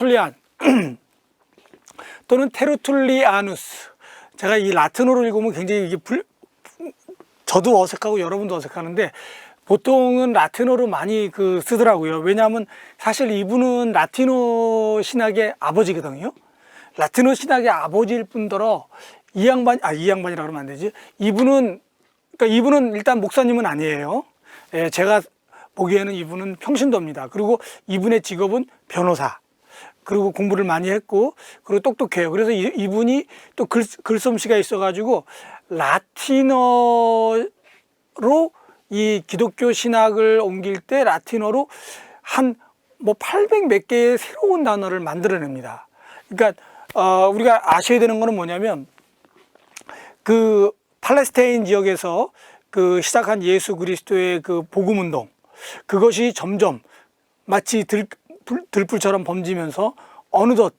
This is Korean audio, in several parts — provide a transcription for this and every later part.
툴리안 또는 테르툴리아누스. 제가 이 라틴어로 읽으면 굉장히 이게 저도 어색하고 여러분도 어색하는데 보통은 라틴어로 많이 쓰더라고요. 왜냐하면 사실 이분은 라틴어 신학의 아버지거든요. 라틴어 신학의 아버지일 뿐더러 이 양반이라 그러면 안 되지. 이분은 일단 목사님은 아니에요. 예, 제가 보기에는 이분은 평신도입니다. 그리고 이분의 직업은 변호사. 그리고 공부를 많이 했고, 그리고 똑똑해요. 그래서 이분이 또 글솜씨가 있어가지고 라틴어로 이 기독교 신학을 옮길 때 라틴어로 한 800 몇 개의 새로운 단어를 만들어냅니다. 그러니까 우리가 아셔야 되는 거는 뭐냐면 그 팔레스타인 지역에서 시작한 예수 그리스도의 복음 운동, 그것이 점점 마치 들불처럼 번지면서 어느덧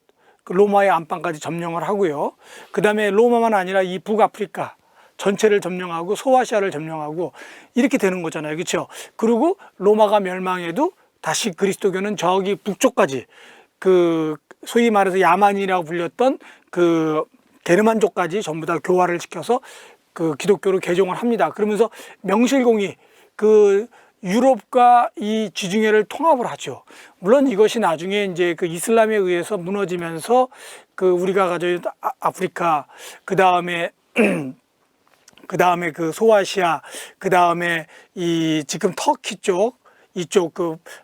로마의 안방까지 점령을 하고요. 그 다음에 로마만 아니라 이 북아프리카 전체를 점령하고 소아시아를 점령하고 이렇게 되는 거잖아요. 그렇죠? 그리고 로마가 멸망해도 다시 그리스도교는 저기 북쪽까지 소위 말해서 야만이라고 불렸던 게르만족까지 전부 다 교화를 시켜서 기독교로 개종을 합니다. 그러면서 명실공히 유럽과 이 지중해를 통합을 하죠. 물론 이것이 나중에 이제 이슬람에 의해서 무너지면서 우리가 가지고 있는 아프리카, 그 다음에 소아시아, 그 다음에 지금 터키 쪽, 이쪽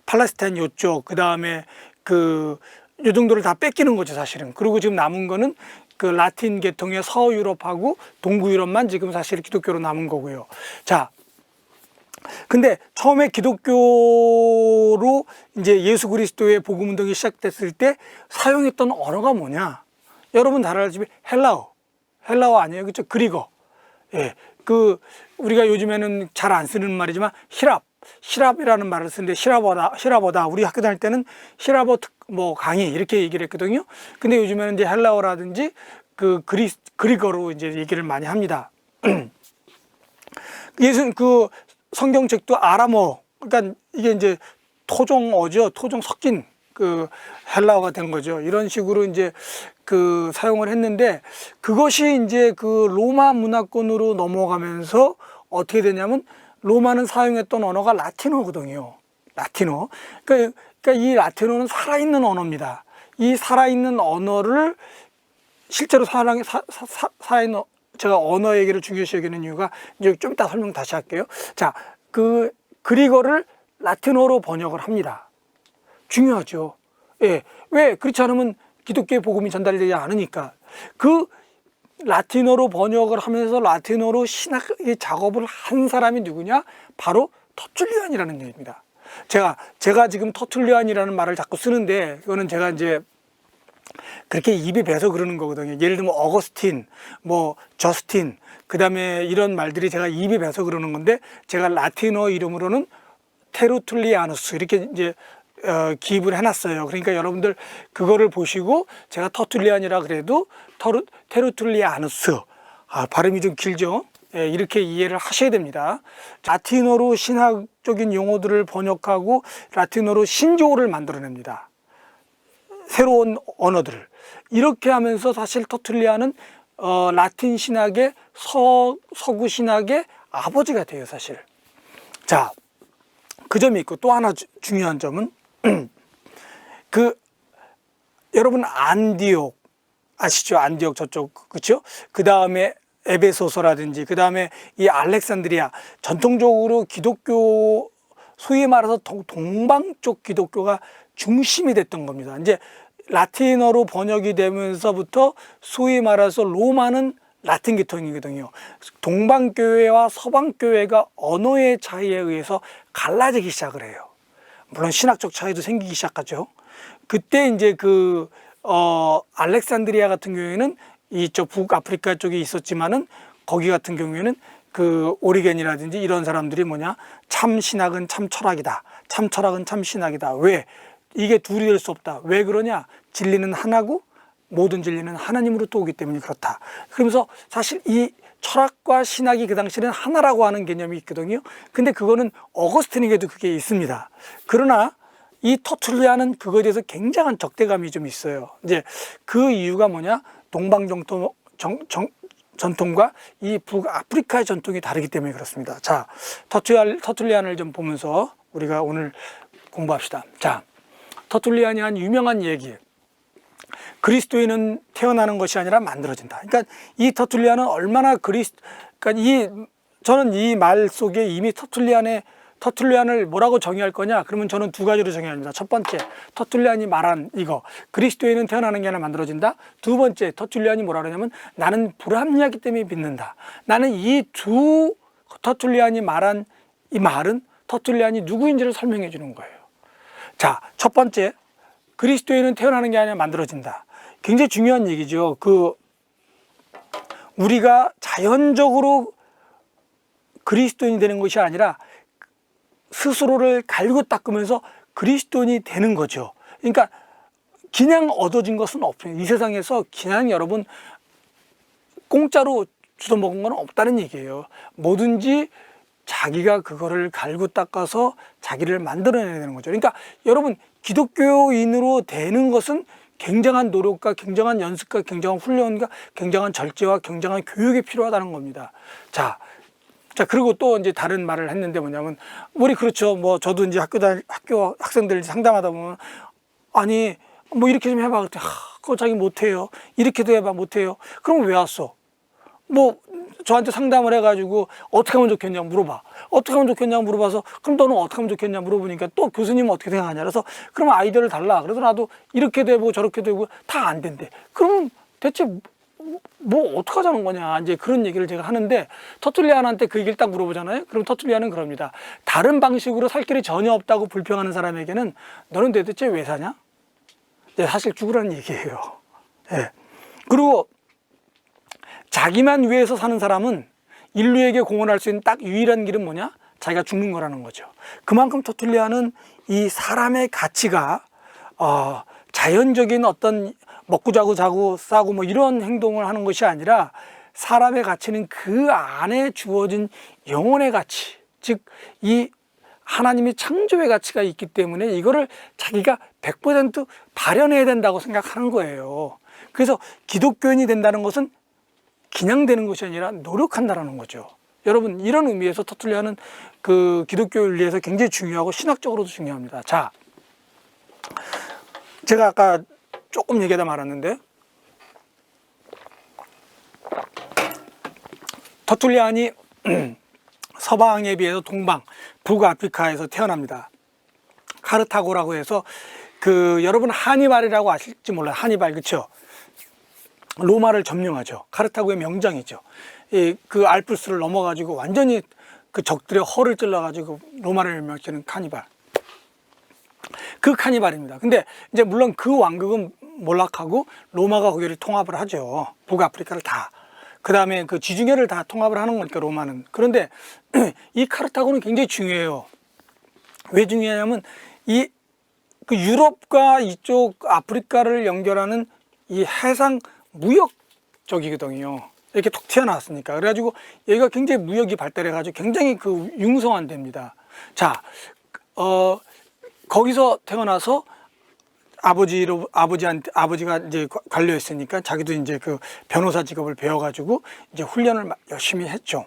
팔레스타인 요쪽, 그 다음에 요 정도를 다 뺏기는 거죠, 사실은. 그리고 지금 남은 거는 라틴 계통의 서유럽하고 동구유럽만 지금 사실 기독교로 남은 거고요. 자, 근데 처음에 기독교로 이제 예수 그리스도의 복음 운동이 시작됐을 때 사용했던 언어가 뭐냐? 여러분 다 알다시피 헬라어 아니에요, 그렇죠? 그리거. 예, 우리가 요즘에는 잘 안 쓰는 말이지만 히랍이라는 말을 쓰는데 히랍어다. 우리 학교 다닐 때는 히랍어 강의 이렇게 얘기를 했거든요. 근데 요즘에는 이제 헬라어라든지 그리거로 이제 얘기를 많이 합니다. 성경책도 아람어, 그러니까 이게 이제 토종어죠. 토종 섞인 헬라어가 된 거죠. 이런 식으로 이제 사용을 했는데, 그것이 이제 로마 문화권으로 넘어가면서 어떻게 되냐면 로마는 사용했던 언어가 라틴어거든요. 라틴어. 그러니까 이 라틴어는 살아있는 언어입니다. 이 살아있는 언어를 실제로 살아있는 제가 언어 얘기를 중요시 여기는 이유가 이제 좀 이따 설명 다시 할게요. 자, 그리거를 라틴어로 번역을 합니다. 중요하죠. 예. 왜? 그렇지 않으면 기독교의 복음이 전달되지 않으니까. 라틴어로 번역을 하면서 라틴어로 신학의 작업을 한 사람이 누구냐? 바로 터툴리안이라는 얘기입니다. 제가 지금 터툴리안이라는 말을 자꾸 쓰는데, 이거는 제가 이제 그렇게 입이 배서 그러는 거거든요. 예를 들면 어거스틴, 저스틴, 그 다음에 이런 말들이 제가 입이 배서 그러는 건데, 제가 라틴어 이름으로는 테르툴리아누스 이렇게 이제 기입을 해놨어요. 그러니까 여러분들 그거를 보시고 제가 터툴리안이라 그래도 테르툴리아누스, 발음이 좀 길죠. 예, 이렇게 이해를 하셔야 됩니다. 라틴어로 신학적인 용어들을 번역하고 라틴어로 신조어를 만들어냅니다. 새로운 언어들을. 이렇게 하면서 사실 터툴리안은 라틴 신학의 서구 신학의 아버지가 돼요, 사실. 자, 그 점이 있고, 또 하나 중요한 점은 여러분 안디옥 아시죠? 안디옥 저쪽, 그렇죠? 그 다음에 에베소서라든지, 그 다음에 이 알렉산드리아, 전통적으로 기독교, 소위 말해서 동방 쪽 기독교가 중심이 됐던 겁니다. 이제 라틴어로 번역이 되면서부터 소위 말해서 로마는 라틴 계통이거든요. 동방교회와 서방교회가 언어의 차이에 의해서 갈라지기 시작을 해요. 물론 신학적 차이도 생기기 시작하죠. 그때 이제 알렉산드리아 같은 경우에는 이쪽 북아프리카 쪽에 있었지만은, 거기 같은 경우에는 오리겐이라든지 이런 사람들이 참 신학은 참 철학이다. 참 철학은 참 신학이다. 왜? 이게 둘이 될 수 없다. 왜 그러냐? 진리는 하나고 모든 진리는 하나님으로부터 오기 때문에 그렇다. 그러면서 사실 이 철학과 신학이 그 당시에는 하나라고 하는 개념이 있거든요. 근데 그거는 어거스틴에게도 그게 있습니다. 그러나 이 터툴리아는 그거에 대해서 굉장한 적대감이 좀 있어요. 이제 그 이유가 뭐냐? 동방 전통과 이 북아프리카의 전통이 다르기 때문에 그렇습니다. 자, 터툴리안을 좀 보면서 우리가 오늘 공부합시다. 자, 터툴리안이 한 유명한 얘기. 그리스도인은 태어나는 것이 아니라 만들어진다. 그러니까 이 터툴리안은 얼마나 그러니까 저는 이 말 속에 이미 터툴리안을 뭐라고 정의할 거냐? 그러면 저는 두 가지로 정의합니다. 첫 번째, 터툴리안이 말한 이거. 그리스도인은 태어나는 게 아니라 만들어진다. 두 번째, 터툴리안이 뭐라 그러냐면 나는 불합리하기 때문에 믿는다. 나는 이 두 터툴리안이 말한 이 말은 터툴리안이 누구인지를 설명해 주는 거예요. 자, 첫 번째, 그리스도인은 태어나는 게 아니라 만들어진다. 굉장히 중요한 얘기죠. 우리가 자연적으로 그리스도인이 되는 것이 아니라 스스로를 갈고 닦으면서 그리스도인이 되는 거죠. 그러니까 그냥 얻어진 것은 없어요. 이 세상에서 그냥 여러분 공짜로 주워먹은 건 없다는 얘기예요. 뭐든지 자기가 그거를 갈고 닦아서 자기를 만들어내야 되는 거죠. 그러니까 여러분 기독교인으로 되는 것은 굉장한 노력과 굉장한 연습과 굉장한 훈련과 굉장한 절제와 굉장한 교육이 필요하다는 겁니다. 자, 그리고 또 이제 다른 말을 했는데 뭐냐면, 우리 그렇죠. 뭐 저도 이제 학교 학생들 상담하다 보면, 아니, 뭐 이렇게 좀 해봐. 그때, 그거 자기 못해요. 이렇게도 해봐. 못해요. 그럼 왜 왔어? 뭐 저한테 상담을 해가지고 어떻게 하면 좋겠냐고 물어봐. 어떻게 하면 좋겠냐고 물어봐서 그럼 너는 어떻게 하면 좋겠냐 물어보니까 또 교수님은 어떻게 생각하냐. 그래서 그러면 아이디어를 달라. 그래서 나도 이렇게도 해보고 저렇게도 해보고 다 안 된대. 그러면 대체 뭐 어떻게 하자는 거냐. 이제 그런 얘기를 제가 하는데 터툴리안한테 그 얘기를 딱 물어보잖아요. 그럼 터툴리안은 그럽니다. 다른 방식으로 살 길이 전혀 없다고 불평하는 사람에게는 너는 도대체 왜 사냐? 네, 사실 죽으라는 얘기예요. 네. 그리고 자기만 위해서 사는 사람은 인류에게 공헌할 수 있는 딱 유일한 길은 뭐냐? 자기가 죽는 거라는 거죠. 그만큼 터툴리안은 이 사람의 가치가 자연적인 어떤 먹고 자고 싸고 뭐 이런 행동을 하는 것이 아니라 사람의 가치는 그 안에 주어진 영혼의 가치, 즉 이 하나님의 창조의 가치가 있기 때문에 이거를 자기가 100% 발현해야 된다고 생각하는 거예요. 그래서 기독교인이 된다는 것은 그냥 되는 것이 아니라 노력한다는 거죠. 여러분, 이런 의미에서 터툴리안은 그 기독교 윤리에서 굉장히 중요하고 신학적으로도 중요합니다. 자, 제가 아까 조금 얘기하다 말았는데 터툴리안이 서방에 비해서 동방, 북아프리카에서 태어납니다. 카르타고라고 해서 여러분 하니발이라고 아실지 몰라요. 하니발, 그렇죠? 로마를 점령하죠. 카르타고의 명장이죠. 그 알프스를 넘어가지고 완전히 그 적들의 허를 찔러가지고 로마를 멸치는 카니발. 그 카니발입니다. 근데 이제 물론 그 왕국은 몰락하고 로마가 거기를 통합을 하죠. 북아프리카를 다. 그 다음에 그 지중해를 다 통합을 하는 거니까 로마는. 그런데 이 카르타고는 굉장히 중요해요. 왜 중요하냐면 그 유럽과 이쪽 아프리카를 연결하는 이 해상 무역 쪽이거든요. 이렇게 톡 튀어나왔으니까. 그래가지고 여기가 굉장히 무역이 발달해가지고 굉장히 그 융성한 데입니다. 자, 거기서 태어나서 아버지가 이제 관료였으니까 자기도 이제 그 변호사 직업을 배워가지고 이제 훈련을 열심히 했죠.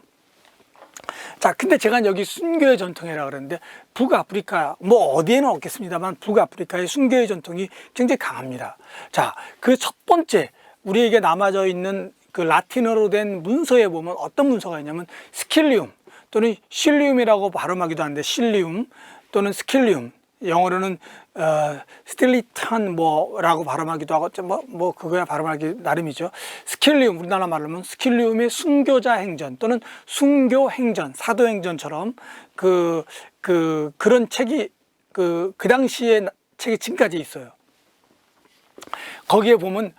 자, 근데 제가 여기 순교의 전통이라고 그러는데 북아프리카, 뭐 어디에는 없겠습니다만 북아프리카의 순교의 전통이 굉장히 강합니다. 자, 그 첫 번째 우리에게 남아져 있는 그 라틴어로 된 문서에 보면 어떤 문서가 있냐면 스킬리움 또는 실리움이라고 발음하기도 하는데 실리움 또는 스킬리움, 영어로는 스틸리탄 뭐라고 발음하기도 하고 뭐 그거야 발음하기 나름이죠. 스킬리움, 우리나라 말로 하면 스킬리움의 순교자 행전 또는 순교 행전, 사도 행전처럼 그런 책이 그 당시에 책이 지금까지 있어요. 거기에 보면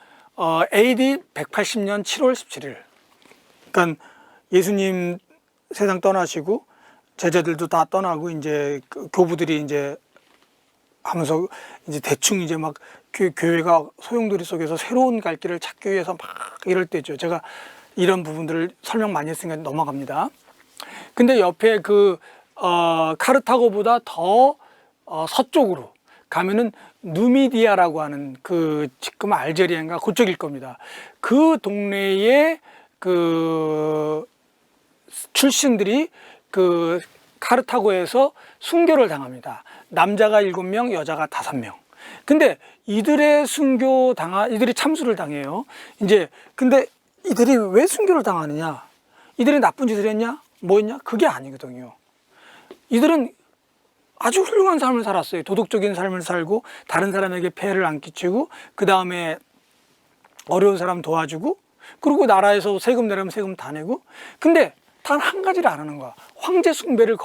AD 180년 7월 17일. 그러니까 예수님 세상 떠나시고 제자들도 다 떠나고 이제 교부들이 이제 하면서 이제 대충 이제 막 교회가 소용돌이 속에서 새로운 갈 길을 찾기 위해서 막 이럴 때죠. 제가 이런 부분들을 설명 많이 했으니까 넘어갑니다. 근데 옆에 카르타고보다 더 서쪽으로 가면은 누미디아라고 하는 그 지금 알제리아인가 그쪽일 겁니다. 그 동네에 그 출신들이 그 카르타고에서 순교를 당합니다. 남자가 7명, 여자가 5명. 근데 이들이 참수를 당해요. 이제 근데 이들이 왜 순교를 당하느냐? 이들이 나쁜 짓을 했냐? 뭐 했냐? 그게 아니거든요. 이들은 아주 훌륭한 삶을 살았어요. 도덕적인 삶을 살고 다른 사람에게 폐해를 안 끼치고 그 다음에 어려운 사람 도와주고 그리고 나라에서 세금 내려면 세금 다 내고 근데 단 한 가지를 안 하는 거야. 황제 숭배를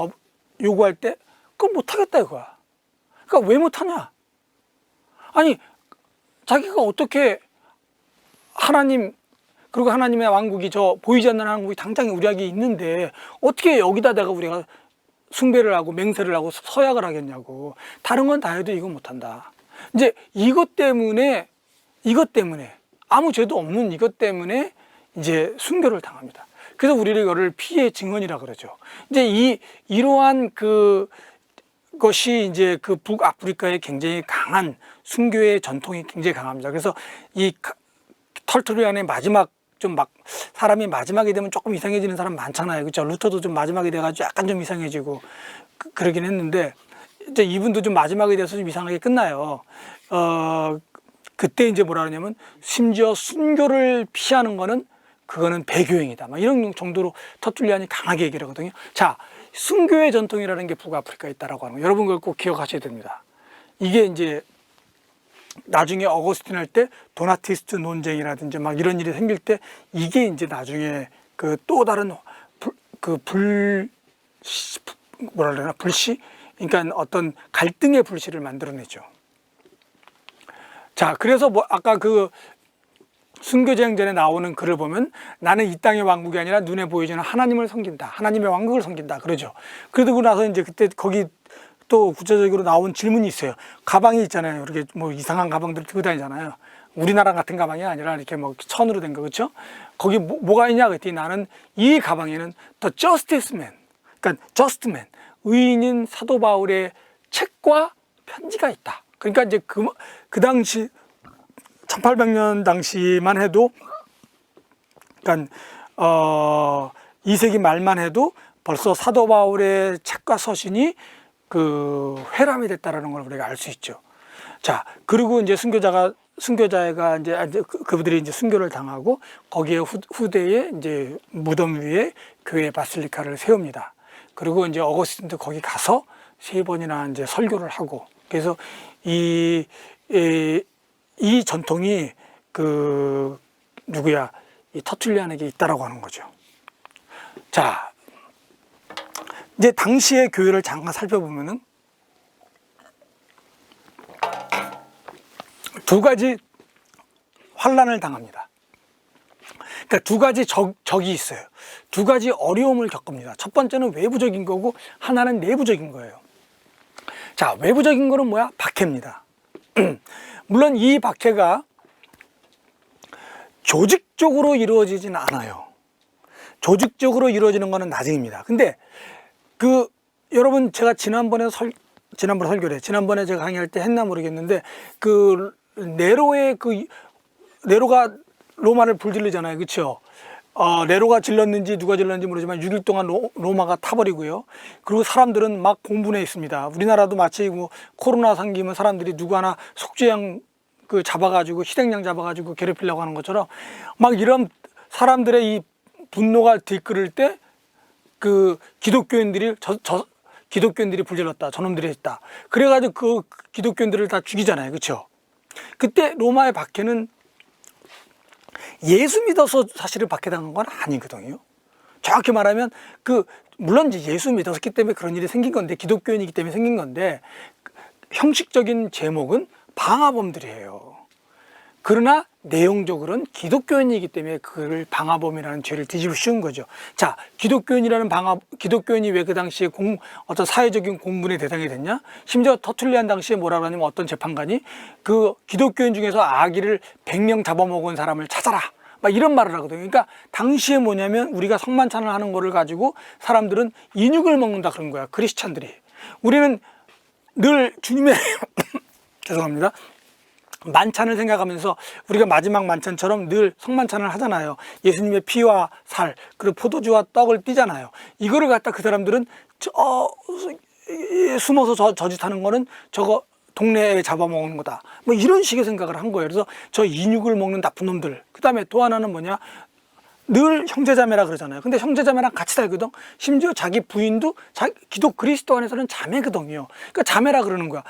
요구할 때 그거 못하겠다 이거야. 그러니까 왜 못하냐? 아니 자기가 어떻게 하나님 그리고 하나님의 왕국이 저 보이지 않는 왕국이 당장 우리에게 있는데 어떻게 여기다 우리가 숭배를 하고 맹세를 하고 서약을 하겠냐고. 다른 건 다 해도 이건 못한다. 이제 이것 때문에 아무 죄도 없는 이것 때문에 이제 순교를 당합니다. 그래서 우리를 이거를 피해 증언이라 그러죠. 이제 이러한 것이 이제 그 북아프리카의 굉장히 강한 순교의 전통이 굉장히 강합니다. 그래서 이 털투리안의 마지막 사람이 마지막이 되면 조금 이상해지는 사람 많잖아요. 그렇죠? 루터도 좀 마지막이 돼가지고 약간 좀 이상해지고 그러긴 했는데 이제 이분도 좀 마지막이 돼서 좀 이상하게 끝나요. 그때 이제 뭐라 그러냐면 심지어 순교를 피하는 거는 그거는 배교행이다. 막 이런 정도로 터툴리안이 강하게 얘기를 하거든요. 자, 순교의 전통이라는 게 북아프리카에 있다라고 하는 거. 여러분 그걸 꼭 기억하셔야 됩니다. 이게 이제 나중에 어거스틴 할 때 도나티스트 논쟁이라든지 막 이런 일이 생길 때 이게 이제 나중에 그 또 다른 뭐라 그러나 불씨? 그러니까 어떤 갈등의 불씨를 만들어내죠. 자, 그래서 뭐 아까 그 순교제행전에 나오는 글을 보면 나는 이 땅의 왕국이 아니라 눈에 보이지는 하나님을 섬긴다. 하나님의 왕국을 섬긴다. 그러죠. 그러고 나서 이제 그때 거기 또 구체적으로 나온 질문이 있어요. 가방이 있잖아요. 이렇게 뭐 이상한 가방들을 들고 다니잖아요. 우리나라 같은 가방이 아니라 이렇게 뭐 천으로 된 거, 그렇죠? 거기 뭐가 있냐 그랬더니 나는 이 가방에는 The Justice Man, 그러니까 Just Man, 의인인 사도 바울의 책과 편지가 있다. 그러니까 이제 그 당시 1800년 당시만 해도 그러니까 2세기 말만 해도 벌써 사도 바울의 책과 서신이 그 회람이 됐다라는 걸 우리가 알 수 있죠. 자, 그리고 이제 순교자가 이제 그분들이 이제 순교를 당하고 거기에 후대에 이제 무덤 위에 교회 바실리카를 세웁니다. 그리고 이제 어거스틴도 거기 가서 3번이나 이제 설교를 하고 그래서 이 전통이 이 터툴리안에게 있다라고 하는 거죠. 자, 이제 당시의 교회를 잠깐 살펴보면은 2가지 환난을 당합니다. 그러니까 2가지 적이 있어요. 2가지 어려움을 겪습니다. 첫 번째는 외부적인 거고 하나는 내부적인 거예요. 자, 외부적인 거는 뭐야? 박해입니다. 물론 이 박해가 조직적으로 이루어지진 않아요. 조직적으로 이루어지는 거는 나중입니다. 근데 여러분 제가 지난번에 제가 강의할 때 했나 모르겠는데 네로가 로마를 불질르잖아요. 그렇죠? 네로가 질렀는지 누가 질렀는지 모르지만 6일 동안 로마가 타버리고요. 그리고 사람들은 막 공분해 있습니다. 우리나라도 마치 뭐 코로나 생기면 사람들이 누구 하나 속죄양 잡아가지고 희생양 잡아가지고 괴롭히려고 하는 것처럼 막 이런 사람들의 이 분노가 들끓을 때 기독교인들이 기독교인들이 불질렀다. 저놈들이 했다. 그래가지고 그 기독교인들을 다 죽이잖아요. 그렇죠? 그때 로마의 박해는 예수 믿어서 사실은 박해당한 건 아니거든요. 정확히 말하면 물론 이제 예수 믿었기 때문에 그런 일이 생긴 건데 기독교인이기 때문에 생긴 건데 형식적인 제목은 방화범들이에요. 그러나 내용적으로는 기독교인이기 때문에 그를 방화범이라는 죄를 뒤집어 씌운 거죠. 자, 기독교인이 왜 그 당시에 어떤 사회적인 공분의 대상이 됐냐? 심지어 터툴리안 당시에 뭐라 그러냐면 어떤 재판관이 기독교인 중에서 아기를 100명 잡아먹은 사람을 찾아라. 막 이런 말을 하거든요. 그러니까 당시에 뭐냐면 우리가 성만찬을 하는 거를 가지고 사람들은 인육을 먹는다 그런 거야. 크리스찬들이. 우리는 늘 주님의 죄송합니다. 만찬을 생각하면서 우리가 마지막 만찬처럼 늘 성만찬을 하잖아요. 예수님의 피와 살, 그리고 포도주와 떡을 띠잖아요. 이거를 갖다 그 사람들은 숨어서 저짓하는 거는 저거 동네에 잡아먹는 거다. 뭐 이런 식의 생각을 한 거예요. 그래서 저 인육을 먹는 나쁜 놈들. 그 다음에 또 하나는 뭐냐? 늘 형제자매라 그러잖아요. 근데 형제자매랑 같이 살거든. 심지어 자기 부인도 기독 그리스도 안에서는 자매거든요. 그러니까 자매라 그러는 거야.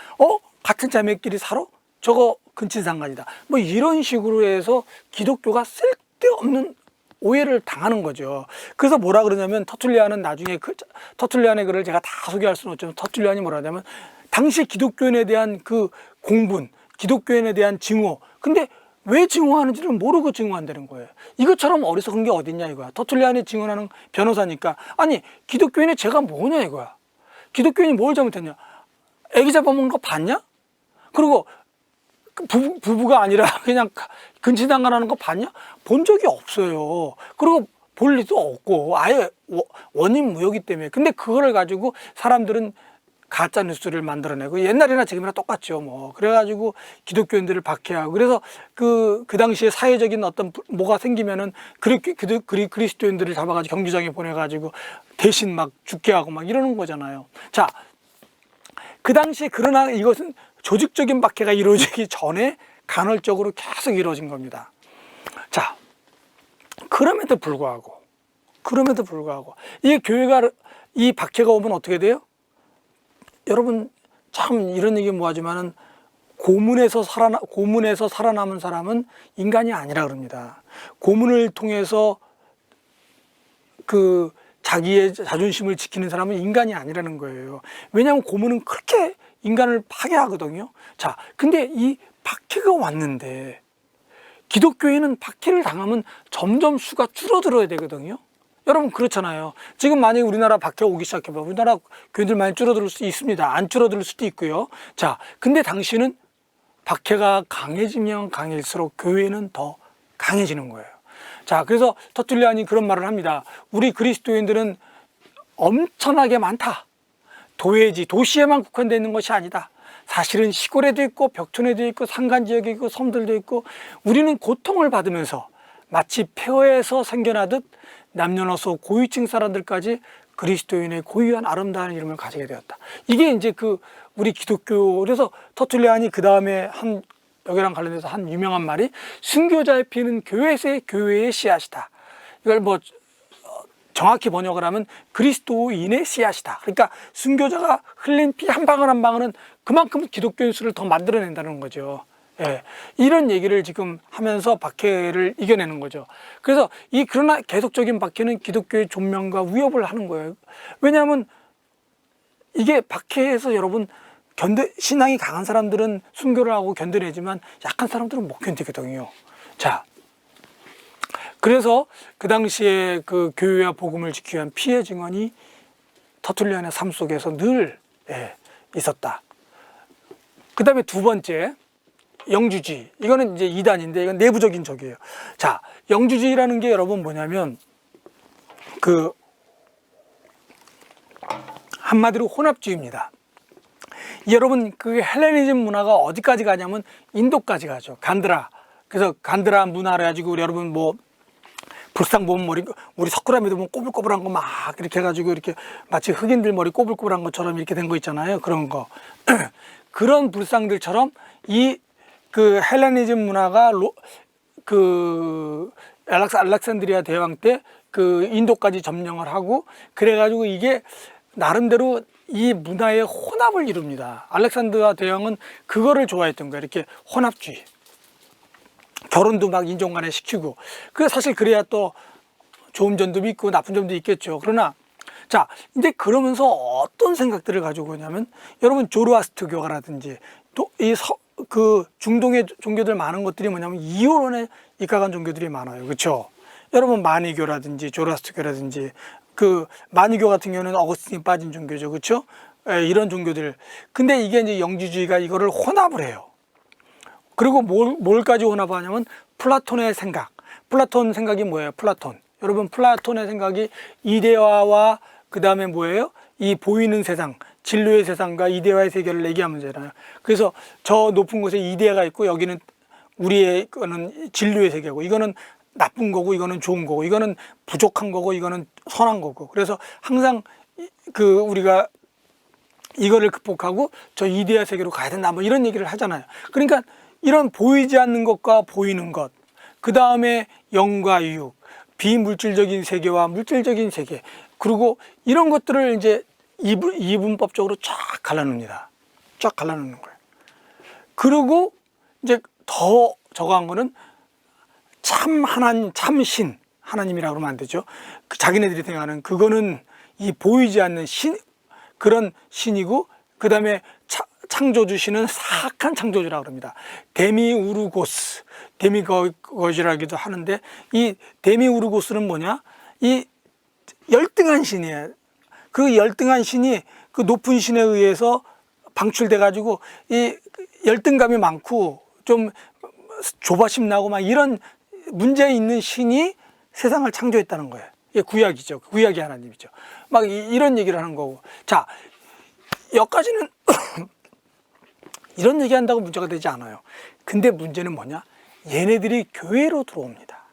같은 자매끼리 살아? 저거 근친상간이다. 뭐 이런 식으로 해서 기독교가 쓸데없는 오해를 당하는 거죠. 그래서 뭐라 그러냐면 터툴리안은 나중에 터툴리안의 글을 제가 다 소개할 수는 없지만 터툴리안이 뭐라 하냐면 당시 기독교인에 대한 그 공분, 기독교인에 대한 증오. 근데 왜 증오하는지를 모르고 증오한다는 거예요. 이것처럼 어리석은 게 어딨냐 이거야. 터툴리안이 증언하는 변호사니까 아니 기독교인의 죄가 뭐냐 이거야. 기독교인이 뭘 잘못했냐. 애기 잡아먹는 거 봤냐? 그리고 부부가 아니라 그냥 근친상간하는 거 봤냐? 본 적이 없어요. 그리고 볼 일도 없고 아예 원인 무효이기 때문에. 근데 그거를 가지고 사람들은 가짜 뉴스를 만들어내고 옛날이나 지금이나 똑같죠. 뭐 그래가지고 기독교인들을 박해하고 그래서 그 당시에 사회적인 어떤 뭐가 생기면은 그리스도인들을 잡아가지고 경기장에 보내가지고 대신 막 죽게 하고 막 이러는 거잖아요. 자, 그 당시에 그러나 이것은 조직적인 박해가 이루어지기 전에 간헐적으로 계속 이루어진 겁니다. 자, 그럼에도 불구하고 이 교회가 이 박해가 오면 어떻게 돼요? 여러분 참 이런 얘기 뭐하지만은 고문에서 살아남은 사람은 인간이 아니라 그럽니다. 고문을 통해서 그 자기의 자존심을 지키는 사람은 인간이 아니라는 거예요. 왜냐하면 고문은 그렇게 인간을 파괴하거든요. 자, 근데 이 박해가 왔는데 기독교인은 박해를 당하면 점점 수가 줄어들어야 되거든요. 여러분 그렇잖아요. 지금 만약에 우리나라 박해 오기 시작해봐. 우리나라 교인들 많이 줄어들 수 있습니다. 안 줄어들 수도 있고요. 자, 근데 당신은 박해가 강해지면 강할수록 교회는 더 강해지는 거예요. 자, 그래서 터툴리안이 그런 말을 합니다. 우리 그리스도인들은 엄청나게 많다. 도시에만 국한되어 있는 것이 아니다. 사실은 시골에도 있고 벽촌에도 있고 산간지역에 있고 섬들도 있고 우리는 고통을 받으면서 마치 폐허에서 생겨나듯 남녀노소 고위층 사람들까지 그리스도인의 고유한 아름다운 이름을 가지게 되었다. 이게 이제 우리 기독교. 그래서 터툴리안이 그 다음에 여기랑 관련해서 한 유명한 말이 순교자의 피는 교회의 씨앗이다. 이걸 뭐 정확히 번역을 하면 그리스도인의 씨앗이다. 그러니까 순교자가 흘린 피 한 방울 한 방울은 그만큼 기독교인 수를 더 만들어낸다는 거죠. 예, 이런 얘기를 지금 하면서 박해를 이겨내는 거죠. 그래서 그러나 계속적인 박해는 기독교의 존명과 위협을 하는 거예요. 왜냐하면 이게 박해에서 여러분 신앙이 강한 사람들은 순교를 하고 견뎌내지만 약한 사람들은 못 견디거든요. 자, 그래서 그 당시에 그 교회와 복음을 지키기 위한 피해 증언이 터툴리안의 삶 속에서 늘 있었다. 그 다음에 두 번째, 영주주의. 이거는 이제 이단인데 이건 내부적인 적이에요. 자, 영주주의라는 게 여러분 뭐냐면 한마디로 혼합주의입니다. 여러분 그 헬레니즘 문화가 어디까지 가냐면 인도까지 가죠. 간드라. 그래서 간드라 문화를 가지고 여러분 뭐 불상 보면 우리 석굴암에도 보면 꼬불꼬불한 거 막 이렇게 해가지고 이렇게 마치 흑인들 머리 꼬불꼬불한 것처럼 이렇게 된 거 있잖아요. 그런 거. 그런 불상들처럼 그 헬레니즘 문화가 알렉산드리아 대왕 때 그 인도까지 점령을 하고 그래가지고 이게 나름대로 이 문화의 혼합을 이룹니다. 알렉산드리아 대왕은 그거를 좋아했던 거예요. 이렇게 혼합주의. 결혼도 막 인종 간에 시키고. 사실 그래야 또 좋은 점도 있고 나쁜 점도 있겠죠. 그러나 자, 이제 그러면서 어떤 생각들을 가지고 오냐면 여러분 조로아스트교가라든지 또 중동의 종교들 많은 것들이 뭐냐면 이혼에 입각한 종교들이 많아요. 그렇죠? 여러분 마니교라든지 조로아스트교라든지 마니교 같은 경우는 어거스틴이 빠진 종교죠. 그렇죠? 이런 종교들. 근데 이게 이제 영주주의가 이거를 혼합을 해요. 그리고 뭘까지 혼합하냐면 플라톤의 생각. 플라톤 생각이 뭐예요? 플라톤. 여러분 플라톤의 생각이 이데아와 그 다음에 뭐예요? 이 보이는 세상, 진로의 세상과 이데아의 세계를 얘기하면 되잖아요. 그래서 저 높은 곳에 이데아가 있고 여기는 우리의 거는 진로의 세계고 이거는 나쁜 거고 이거는 좋은 거고 이거는 부족한 거고 이거는 선한 거고 그래서 항상 그 우리가 이거를 극복하고 저 이데아 세계로 가야 된다 뭐 이런 얘기를 하잖아요. 그러니까 이런 보이지 않는 것과 보이는 것, 그 다음에 영과 육, 비물질적인 세계와 물질적인 세계, 그리고 이런 것들을 이제 이분법적으로 쫙 갈라놓습니다. 쫙 갈라놓는 거예요. 그리고 이제 더 저거한 거는 참 하나님, 참신 하나님이라고 그러면 안 되죠. 자기네들이 생각하는 그거는 이 보이지 않는 신, 그런 신이고, 그 다음에 창조주시는 사악한 창조주라고 합니다. 데미우르고스, 데미거지라기도 하는데, 이 데미우르고스는 뭐냐? 이 열등한 신이에요. 그 열등한 신이 그 높은 신에 의해서 방출돼 가지고 이 열등감이 많고 좀 조바심 나고 막 이런 문제 있는 신이 세상을 창조했다는 거예요. 이게 구약이죠. 구약의 하나님이죠. 막 이런 얘기를 하는 거고. 자, 여기까지는 이런 얘기한다고 문제가 되지 않아요. 근데 문제는 뭐냐? 얘네들이 교회로 들어옵니다.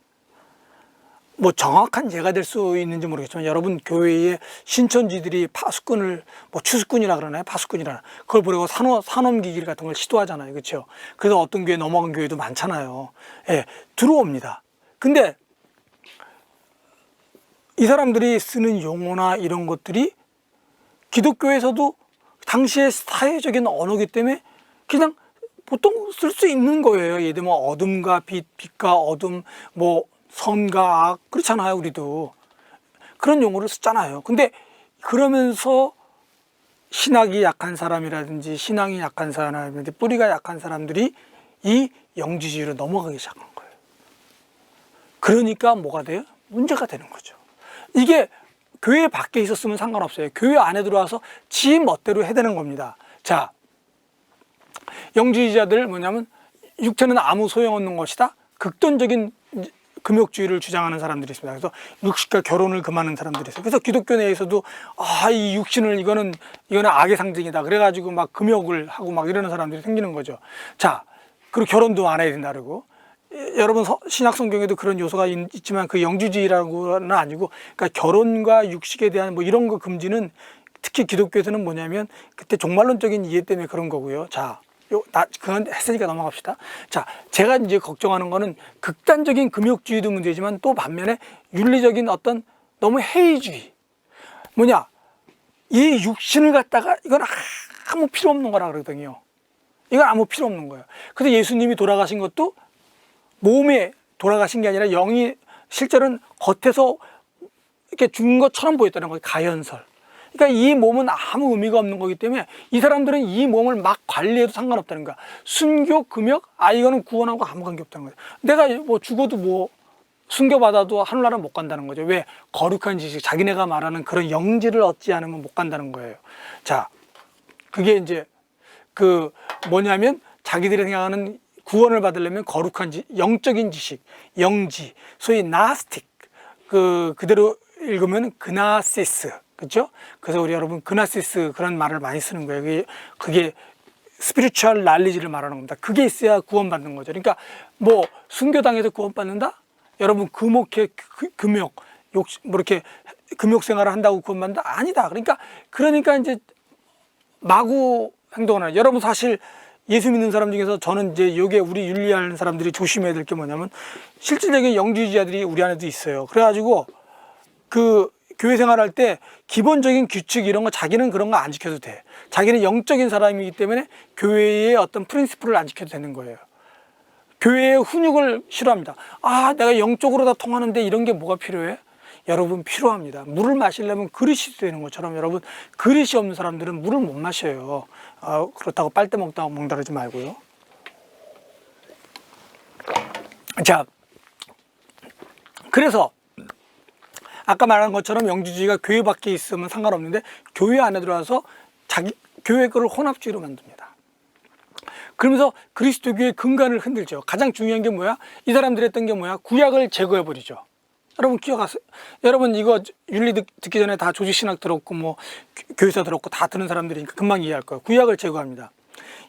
뭐 정확한 예가 될 수 있는지 모르겠지만 여러분 교회에 신천지들이 파수꾼을 뭐 추수꾼이라 그러나요? 파수꾼이라 그걸 보려고 산업기길 같은 걸 시도하잖아요. 그렇죠? 그래서 어떤 교회 넘어간 교회도 많잖아요. 예, 들어옵니다. 근데 이 사람들이 쓰는 용어나 이런 것들이 기독교에서도 당시의 사회적인 언어이기 때문에 그냥 보통 쓸 수 있는 거예요. 예를 들면 어둠과 빛, 빛과 어둠, 뭐 선과 악, 그렇잖아요. 우리도 그런 용어를 쓰잖아요. 근데 그러면서 신학이 약한 사람이라든지 신앙이 약한 사람이라든지 뿌리가 약한 사람들이 이 영지주의로 넘어가기 시작한 거예요. 그러니까 뭐가 돼요? 문제가 되는 거죠. 이게 교회 밖에 있었으면 상관없어요. 교회 안에 들어와서 지 멋대로 해야 되는 겁니다. 자, 영지주의자들 뭐냐면 육체는 아무 소용없는 것이다. 극단적인 금욕주의를 주장하는 사람들이 있습니다. 그래서 육신과 결혼을 금하는 사람들이 있어요. 그래서 기독교 내에서도 이 육신을 이거는 악의 상징이다. 그래가지고 막 금욕을 하고 막 이러는 사람들이 생기는 거죠. 자, 그리고 결혼도 안 해야 된다 그러고. 여러분 신약 성경에도 그런 요소가 있지만 그 영지주의라고는 아니고, 그러니까 결혼과 육식에 대한 뭐 이런 거 금지는 특히 기독교에서는 뭐냐면 그때 종말론적인 이해 때문에 그런 거고요. 자, 그건 했으니까 넘어갑시다. 자, 제가 이제 걱정하는 거는 극단적인 금욕주의도 문제지만 또 반면에 윤리적인 어떤 너무 해이주의. 뭐냐, 이 육신을 갖다가 이건 아무 필요 없는 거라 그러거든요. 이건 아무 필요 없는 거예요. 그래서 예수님이 돌아가신 것도 몸에 돌아가신 게 아니라 영이 실제로는 겉에서 이렇게 죽은 것처럼 보였다는 거예요. 가연설. 그러니까 이 몸은 아무 의미가 없는 거기 때문에 이 사람들은 이 몸을 막 관리해도 상관없다는 거야. 순교, 금욕, 이거는 구원하고 아무 관계 없다는 거예요. 내가 뭐 죽어도 뭐 순교받아도 하늘나라 못 간다는 거죠. 왜? 거룩한 지식, 자기네가 말하는 그런 영지를 얻지 않으면 못 간다는 거예요. 자, 그게 이제 그 뭐냐면 자기들이 생각하는 구원을 받으려면 거룩한 영적인 지식, 영지, 소위 나스틱, 그대로 읽으면 그나시스, 그렇죠? 그래서 우리 여러분 그나시스 그런 말을 많이 쓰는 거예요. 그게 스피리추얼 날리지를 말하는 겁니다. 그게 있어야 구원받는 거죠. 그러니까 뭐 순교당해서 구원받는다? 여러분 금욕, 뭐 이렇게 금욕 생활을 한다고 구원받는다? 아니다. 그러니까 이제 마구 행동을 하는. 여러분 사실 예수 믿는 사람 중에서 저는 이제 이게 우리 윤리하는 사람들이 조심해야 될 게 뭐냐면 실질적인 영지주의자들이 우리 안에도 있어요. 그래가지고 그 교회 생활할 때 기본적인 규칙 이런 거 자기는 그런 거 안 지켜도 돼. 자기는 영적인 사람이기 때문에 교회의 어떤 프린시플을 안 지켜도 되는 거예요. 교회의 훈육을 싫어합니다. 내가 영적으로 다 통하는데 이런 게 뭐가 필요해? 여러분 필요합니다. 물을 마시려면 그릇이 되는 것처럼 여러분 그릇이 없는 사람들은 물을 못 마셔요. 그렇다고 빨대 먹다가 먹다 그러지 말고요. 자, 그래서 아까 말한 것처럼 영지주의가 교회 밖에 있으면 상관없는데 교회 안에 들어와서 자기 교회 거를 혼합주의로 만듭니다. 그러면서 그리스도교의 근간을 흔들죠. 가장 중요한 게 뭐야? 이 사람들이 했던 게 뭐야? 구약을 제거해버리죠. 여러분 기억하세요? 여러분 이거 윤리 듣기 전에 다 조직신학 들었고 뭐 교회사 들었고 다 듣는 사람들이니까 금방 이해할 거예요. 구약을 제거합니다.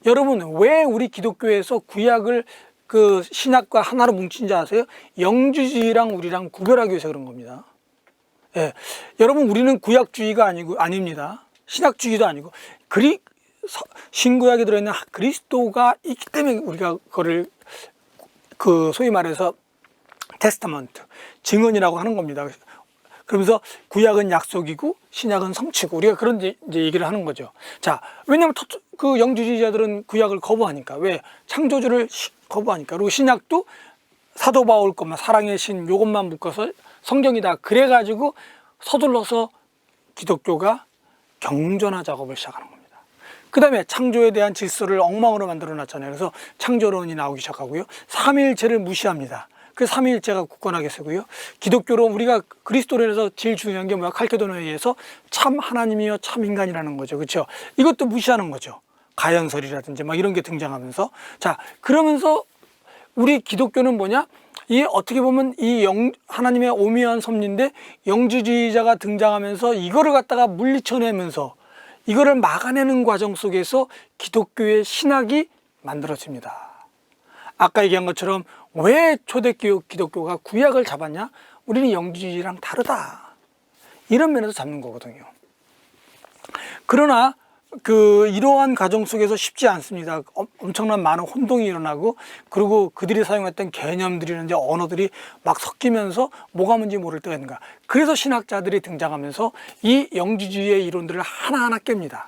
여러분 왜 우리 기독교에서 구약을 그 신약과 하나로 뭉친지 아세요? 영주주의랑 우리랑 구별하기 위해서 그런 겁니다. 예, 여러분 우리는 구약주의가 아닙니다. 신약주의도 아니고 신구약에 들어있는 그리스도가 있기 때문에 우리가 그거를 그 소위 말해서 테스타먼트, 증언이라고 하는 겁니다. 그러면서 구약은 약속이고 신약은 성취고 우리가 그런 이제 얘기를 하는 거죠. 자, 왜냐하면 그 영주주의자들은 구약을 거부하니까. 왜? 창조주를 거부하니까. 그리고 신약도 사도 바울 것만 사랑의 신 요것만 묶어서 성경이다. 그래가지고 서둘러서 기독교가 경전화 작업을 시작하는 겁니다. 그 다음에 창조에 대한 질서를 엉망으로 만들어 놨잖아요. 그래서 창조론이 나오기 시작하고요. 삼위일체를 무시합니다. 그 삼위일체가 굳건하게 서고요. 기독교로 우리가 그리스도로서 제일 중요한 게 뭐야? 칼케도노에 의해서 참 하나님이요 참 인간이라는 거죠. 그렇죠? 이것도 무시하는 거죠. 가연설이라든지 막 이런 게 등장하면서. 자, 그러면서 우리 기독교는 뭐냐? 이 어떻게 보면 이 하나님의 오묘한 섭리인데 영주주의자가 등장하면서 이거를 갖다가 물리쳐내면서 이거를 막아내는 과정 속에서 기독교의 신학이 만들어집니다. 아까 얘기한 것처럼 왜 초대교회 기독교가 구약을 잡았냐? 우리는 영주주의랑 다르다. 이런 면에서 잡는 거거든요. 그러나 이러한 과정 속에서 쉽지 않습니다. 엄청난 많은 혼동이 일어나고 그리고 그들이 사용했던 개념들이나 언어들이 막 섞이면서 뭐가 뭔지 모를 때가 있는가. 그래서 신학자들이 등장하면서 이 영주주의의 이론들을 하나하나 깹니다.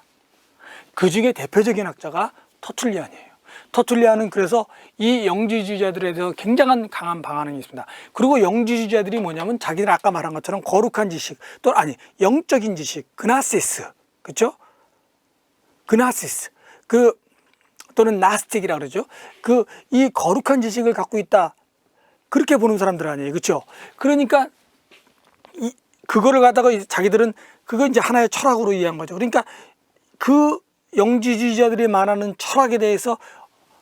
그 중에 대표적인 학자가 터툴리안이에요. 터툴리안은 그래서 이 영주주의자들에 대해서 굉장한 강한 방안이 있습니다. 그리고 영주주의자들이 뭐냐면 자기들 아까 말한 것처럼 거룩한 지식 영적인 지식, 그나시스, 그렇죠? 그나시스, 또는 나스틱이라 그러죠. 이 거룩한 지식을 갖고 있다. 그렇게 보는 사람들 아니에요. 그렇죠? 그러니까 그거를 갖다가 자기들은 그거 이제 하나의 철학으로 이해한 거죠. 그러니까 그 영주주의자들이 말하는 철학에 대해서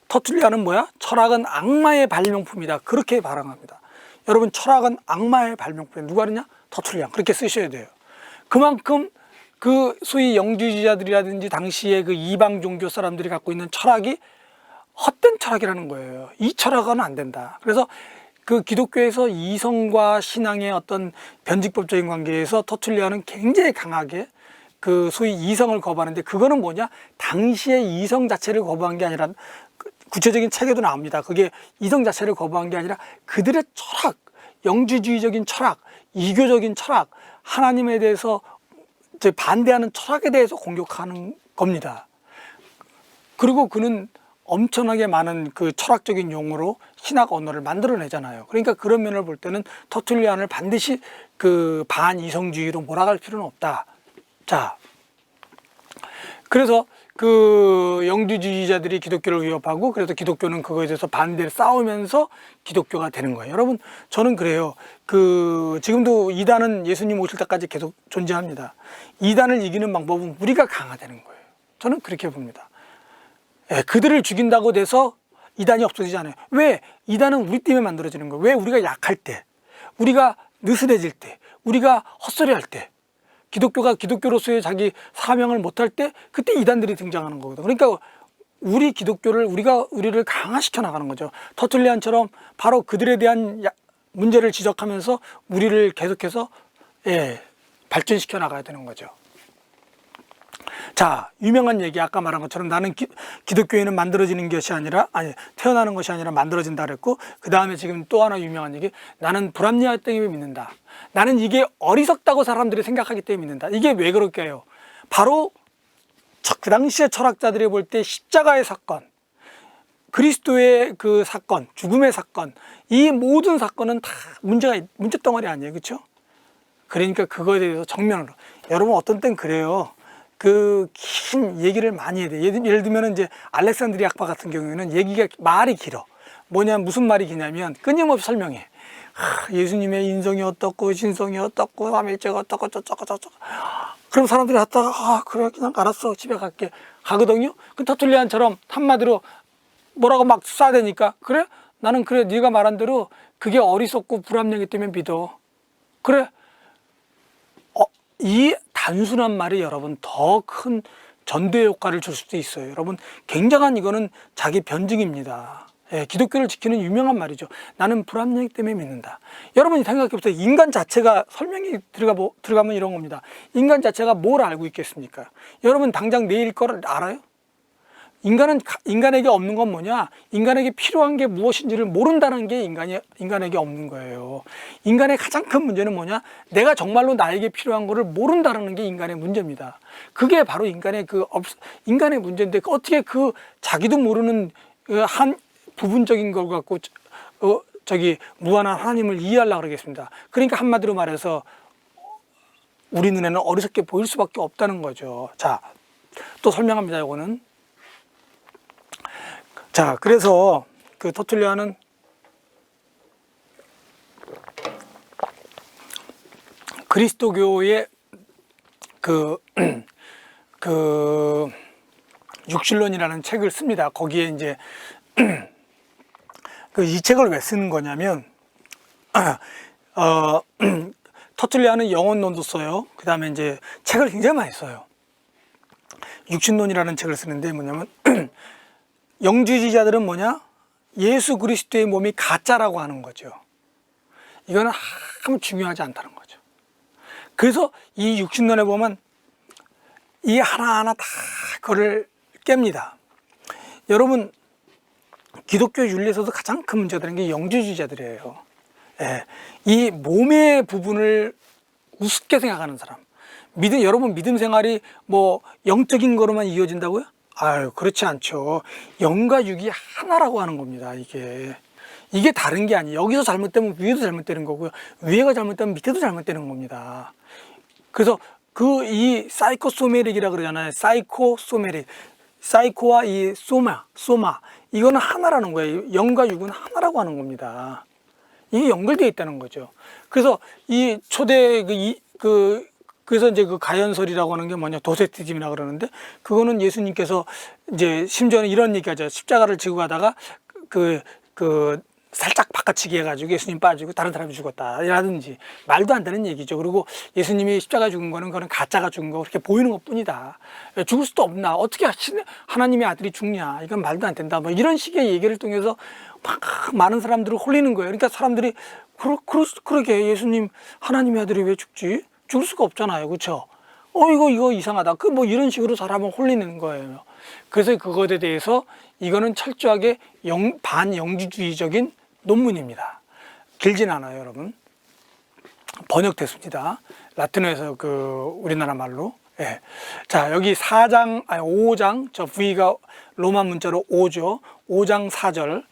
터툴리안은 뭐야? 철학은 악마의 발명품이다. 그렇게 발언합니다. 여러분 철학은 악마의 발명품이다. 누가 그러냐? 터툴리안. 그렇게 쓰셔야 돼요. 그만큼 그 소위 영주주의자들이라든지 당시에 그 이방 종교 사람들이 갖고 있는 철학이 헛된 철학이라는 거예요. 이 철학은 안 된다. 그래서 그 기독교에서 이성과 신앙의 어떤 변직법적인 관계에서 터툴리안은 굉장히 강하게 그 소위 이성을 거부하는데 그거는 뭐냐? 당시의 이성 자체를 거부한 게 아니라 구체적인 책에도 나옵니다. 그게 이성 자체를 거부한 게 아니라 그들의 철학, 영주주의적인 철학, 이교적인 철학, 하나님에 대해서 반대하는 철학에 대해서 공격하는 겁니다. 그리고 그는 엄청나게 많은 그 철학적인 용어로 신학 언어를 만들어내잖아요. 그러니까 그런 면을 볼 때는 터툴리안을 반드시 그 반이성주의로 몰아갈 필요는 없다. 자, 그래서 그 영주주의자들이 기독교를 위협하고 그래서 기독교는 그거에 대해서 반대를 싸우면서 기독교가 되는 거예요. 여러분 저는 그래요. 지금도 이단은 예수님 오실 때까지 계속 존재합니다. 이단을 이기는 방법은 우리가 강화되는 거예요. 저는 그렇게 봅니다. 그들을 죽인다고 돼서 이단이 없어지지 않아요. 왜? 이단은 우리 때문에 만들어지는 거예요. 왜? 우리가 약할 때, 우리가 느슨해질 때, 우리가 헛소리할 때, 기독교가 기독교로서의 자기 사명을 못할 때 그때 이단들이 등장하는 거거든요. 그러니까 우리 기독교를 우리를 강화시켜 나가는 거죠. 터툴리안처럼 바로 그들에 대한 문제를 지적하면서 우리를 계속해서 발전시켜 나가야 되는 거죠. 자, 유명한 얘기 아까 말한 것처럼 나는 기독교회는 만들어지는 것이 아니라 태어나는 것이 아니라 만들어진다 그랬고 그 다음에 지금 또 하나 유명한 얘기 나는 불합리하기 때문에 믿는다. 나는 이게 어리석다고 사람들이 생각하기 때문에 믿는다. 이게 왜 그럴까요? 바로 그 당시의 철학자들이 볼 때 십자가의 사건, 그리스도의 그 사건, 죽음의 사건, 이 모든 사건은 다 문제덩어리 아니에요. 그렇죠? 그러니까 그거에 대해서 정면으로 여러분 어떤 땐 그래요. 긴 얘기를 많이 해야 돼. 예를 들면 이제 알렉산드리아 학파 같은 경우에는 말이 길어. 무슨 말이 기냐면 끊임없이 설명해. 예수님의 인성이 어떻고 신성이 어떻고 삼일체가 어떻고 저쩌고 그럼 사람들이 갔다가 그래 그냥 알았어 집에 갈게 가거든요. 그 터툴리안처럼 한마디로 뭐라고 막 쏴대니까 그래? 나는 그래 네가 말한 대로 그게 어리석고 불합리하기 때문에 믿어. 그래. 이 단순한 말이 여러분 더 큰 전도의 효과를 줄 수도 있어요. 여러분 굉장한 이거는 자기 변증입니다. 예, 기독교를 지키는 유명한 말이죠. 나는 불합리하기 때문에 믿는다. 여러분이 생각해보세요. 인간 자체가 설명이 들어가면 이런 겁니다. 인간 자체가 뭘 알고 있겠습니까? 여러분 당장 내일 거를 알아요? 인간에게 없는 건 뭐냐? 인간에게 필요한 게 무엇인지를 모른다는 게 인간에게 없는 거예요. 인간의 가장 큰 문제는 뭐냐? 내가 정말로 나에게 필요한 거를 모른다는 게 인간의 문제입니다. 그게 바로 인간의 문제인데 어떻게 자기도 모르는 한 부분적인 걸 갖고 무한한 하나님을 이해하려고 그러겠습니다. 그러니까 한마디로 말해서 우리 눈에는 어리석게 보일 수밖에 없다는 거죠. 자, 또 설명합니다. 이거는. 자, 그래서 터툴리안은 그리스도교의 육신론이라는 책을 씁니다. 거기에 이제 이 책을 왜 쓰는 거냐면 터툴리안은 영혼론도 써요. 그 다음에 이제 책을 굉장히 많이 써요. 육신론이라는 책을 쓰는데 뭐냐면 영주주의자들은 뭐냐? 예수 그리스도의 몸이 가짜라고 하는 거죠. 이거는 아무 중요하지 않다는 거죠. 그래서 이 육신론에 보면 이 하나하나 다 그거를 깹니다. 여러분 기독교 윤리에서도 가장 큰 문제가 되는 게 영주주의자들이에요. 예, 이 몸의 부분을 우습게 생각하는 사람. 여러분 믿음 생활이 뭐 영적인 거로만 이어진다고요? 아유, 그렇지 않죠. 영과 육이 하나라고 하는 겁니다. 이게 다른 게 아니에요. 여기서 잘못되면 위에도 잘못되는 거고요. 위에가 잘못되면 밑에도 잘못되는 겁니다. 그래서 이 사이코소메릭이라 그러잖아요. 사이코소메릭. 사이코와 이 소마 이거는 하나라는 거예요. 영과 육은 하나라고 하는 겁니다. 이게 연결되어 있다는 거죠. 그래서 이 초대 그래서 이제 가연설이라고 하는 게 뭐냐, 도세티즘이라 그러는데, 그거는 예수님께서 이제 심지어는 이런 얘기하죠. 십자가를 지고 가다가 살짝 바깥치기 해가지고 예수님 빠지고 다른 사람이 죽었다 라든지 말도 안 되는 얘기죠. 그리고 예수님이 십자가 죽은 거는 그건 가짜가 죽은 거 그렇게 보이는 것 뿐이다. 죽을 수도 없나, 어떻게 하나님의 아들이 죽냐, 이건 말도 안 된다, 뭐 이런 식의 얘기를 통해서 막 많은 사람들을 홀리는 거예요. 그러니까 사람들이 그러게 예수님 하나님의 아들이 왜 죽지? 죽을 수가 없잖아요. 그렇죠? 이거 이상하다. 뭐 이런 식으로 사람을 홀리는 거예요. 그래서 그것에 대해서 이거는 철저하게 반영주주의적인 논문입니다. 길진 않아요, 여러분. 번역됐습니다. 라틴어에서 우리나라 말로. 예. 자, 여기 5장, 저 V가 로마 문자로 5죠. 5장 4절.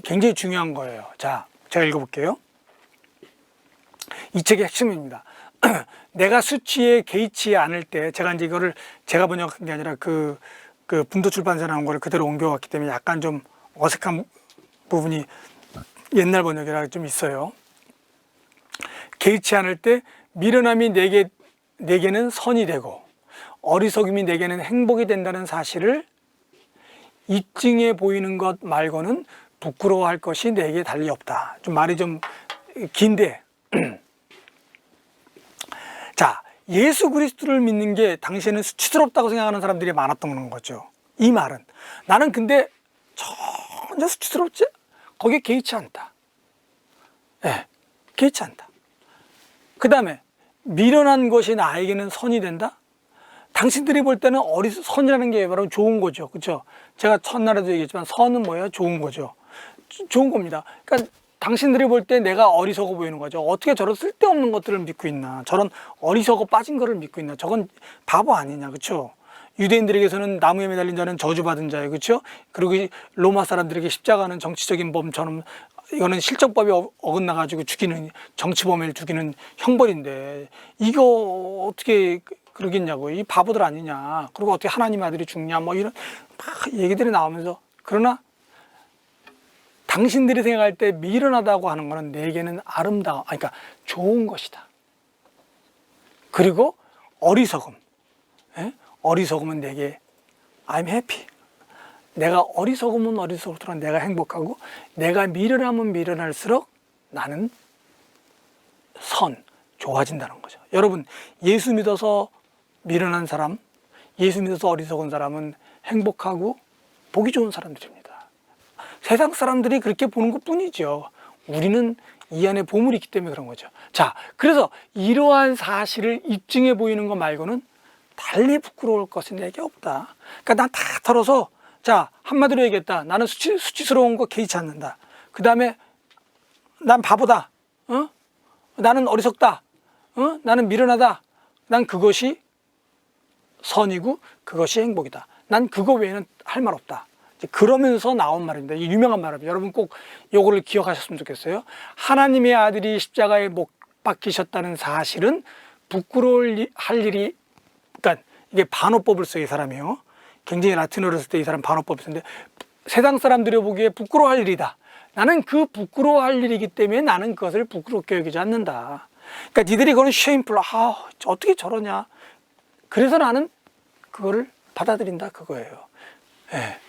굉장히 중요한 거예요. 자, 제가 읽어볼게요. 이 책의 핵심입니다. 내가 수치에 개의치 않을 때, 제가 이제 이거를 제가 번역한 게 아니라 분도 출판사에 나온 거를 그대로 옮겨왔기 때문에 약간 좀 어색한 부분이 옛날 번역이라 좀 있어요. 개의치 않을 때 미련함이 내게는 선이 되고 어리석음이 내게는 행복이 된다는 사실을 입증해 보이는 것 말고는 부끄러워할 것이 내게 달리 없다. 좀 말이 좀 긴데 자, 예수 그리스도를 믿는 게 당시에는 수치스럽다고 생각하는 사람들이 많았던 거죠. 이 말은 나는 근데 전혀 수치스럽지? 거기에 개의치 않다. 예, 개의치 않다. 그 다음에 미련한 것이 나에게는 선이 된다? 당신들이 볼 때는 선이라는 게 바로 좋은 거죠. 그렇죠? 제가 첫날에도 얘기했지만 선은 뭐예요? 좋은 거죠. 좋은 겁니다. 그러니까 당신들이 볼 때 내가 어리석어 보이는 거죠. 어떻게 저런 쓸데없는 것들을 믿고 있나, 저런 어리석어 빠진 거를 믿고 있나, 저건 바보 아니냐. 그렇죠? 유대인들에게서는 나무에 매달린 자는 저주받은 자예요. 그렇죠? 그리고 로마 사람들에게 십자가는 정치적인 범처럼, 이거는 실정법이 어긋나가지고 죽이는, 정치범을 죽이는 형벌인데 이거 어떻게 그러겠냐고, 이 바보들 아니냐, 그리고 어떻게 하나님 아들이 죽냐, 뭐 이런 막 얘기들이 나오면서, 그러나 당신들이 생각할 때 미련하다고 하는 것은 내게는 그러니까 좋은 것이다. 그리고 어리석음, 예? 어리석음은 내게 I'm happy. 내가 어리석으면 어리석을수록 내가 행복하고, 내가 미련하면 미련할수록 나는 좋아진다는 거죠. 여러분, 예수 믿어서 미련한 사람, 예수 믿어서 어리석은 사람은 행복하고 보기 좋은 사람들입니다. 세상 사람들이 그렇게 보는 것 뿐이죠. 우리는 이 안에 보물이 있기 때문에 그런 거죠. 자, 그래서 이러한 사실을 입증해 보이는 것 말고는 달리 부끄러울 것은 내게 없다. 그러니까 난 다 털어서, 자, 한마디로 얘기했다. 나는 수치스러운 거 개의치 않는다. 그 다음에 난 바보다. 나는 어리석다. 나는 미련하다. 난 그것이 선이고 그것이 행복이다. 난 그거 외에는 할 말 없다. 그러면서 나온 말입니다. 이게 유명한 말입니다. 여러분 꼭 요거를 기억하셨으면 좋겠어요. 하나님의 아들이 십자가에 못 박히셨다는 사실은 부끄러울 할 일이, 그러니까 이게 반어법을 써요, 이 사람이요. 굉장히 라틴어를 쓸 때 이 사람 반어법을 쓰는데, 세상 사람들이 보기에 부끄러워할 일이다. 나는 그 부끄러워할 일이기 때문에 나는 그것을 부끄럽게 여기지 않는다. 그러니까 니들이 그건 shameful, 어떻게 저러냐. 그래서 나는 그거를 받아들인다, 그거예요. 예.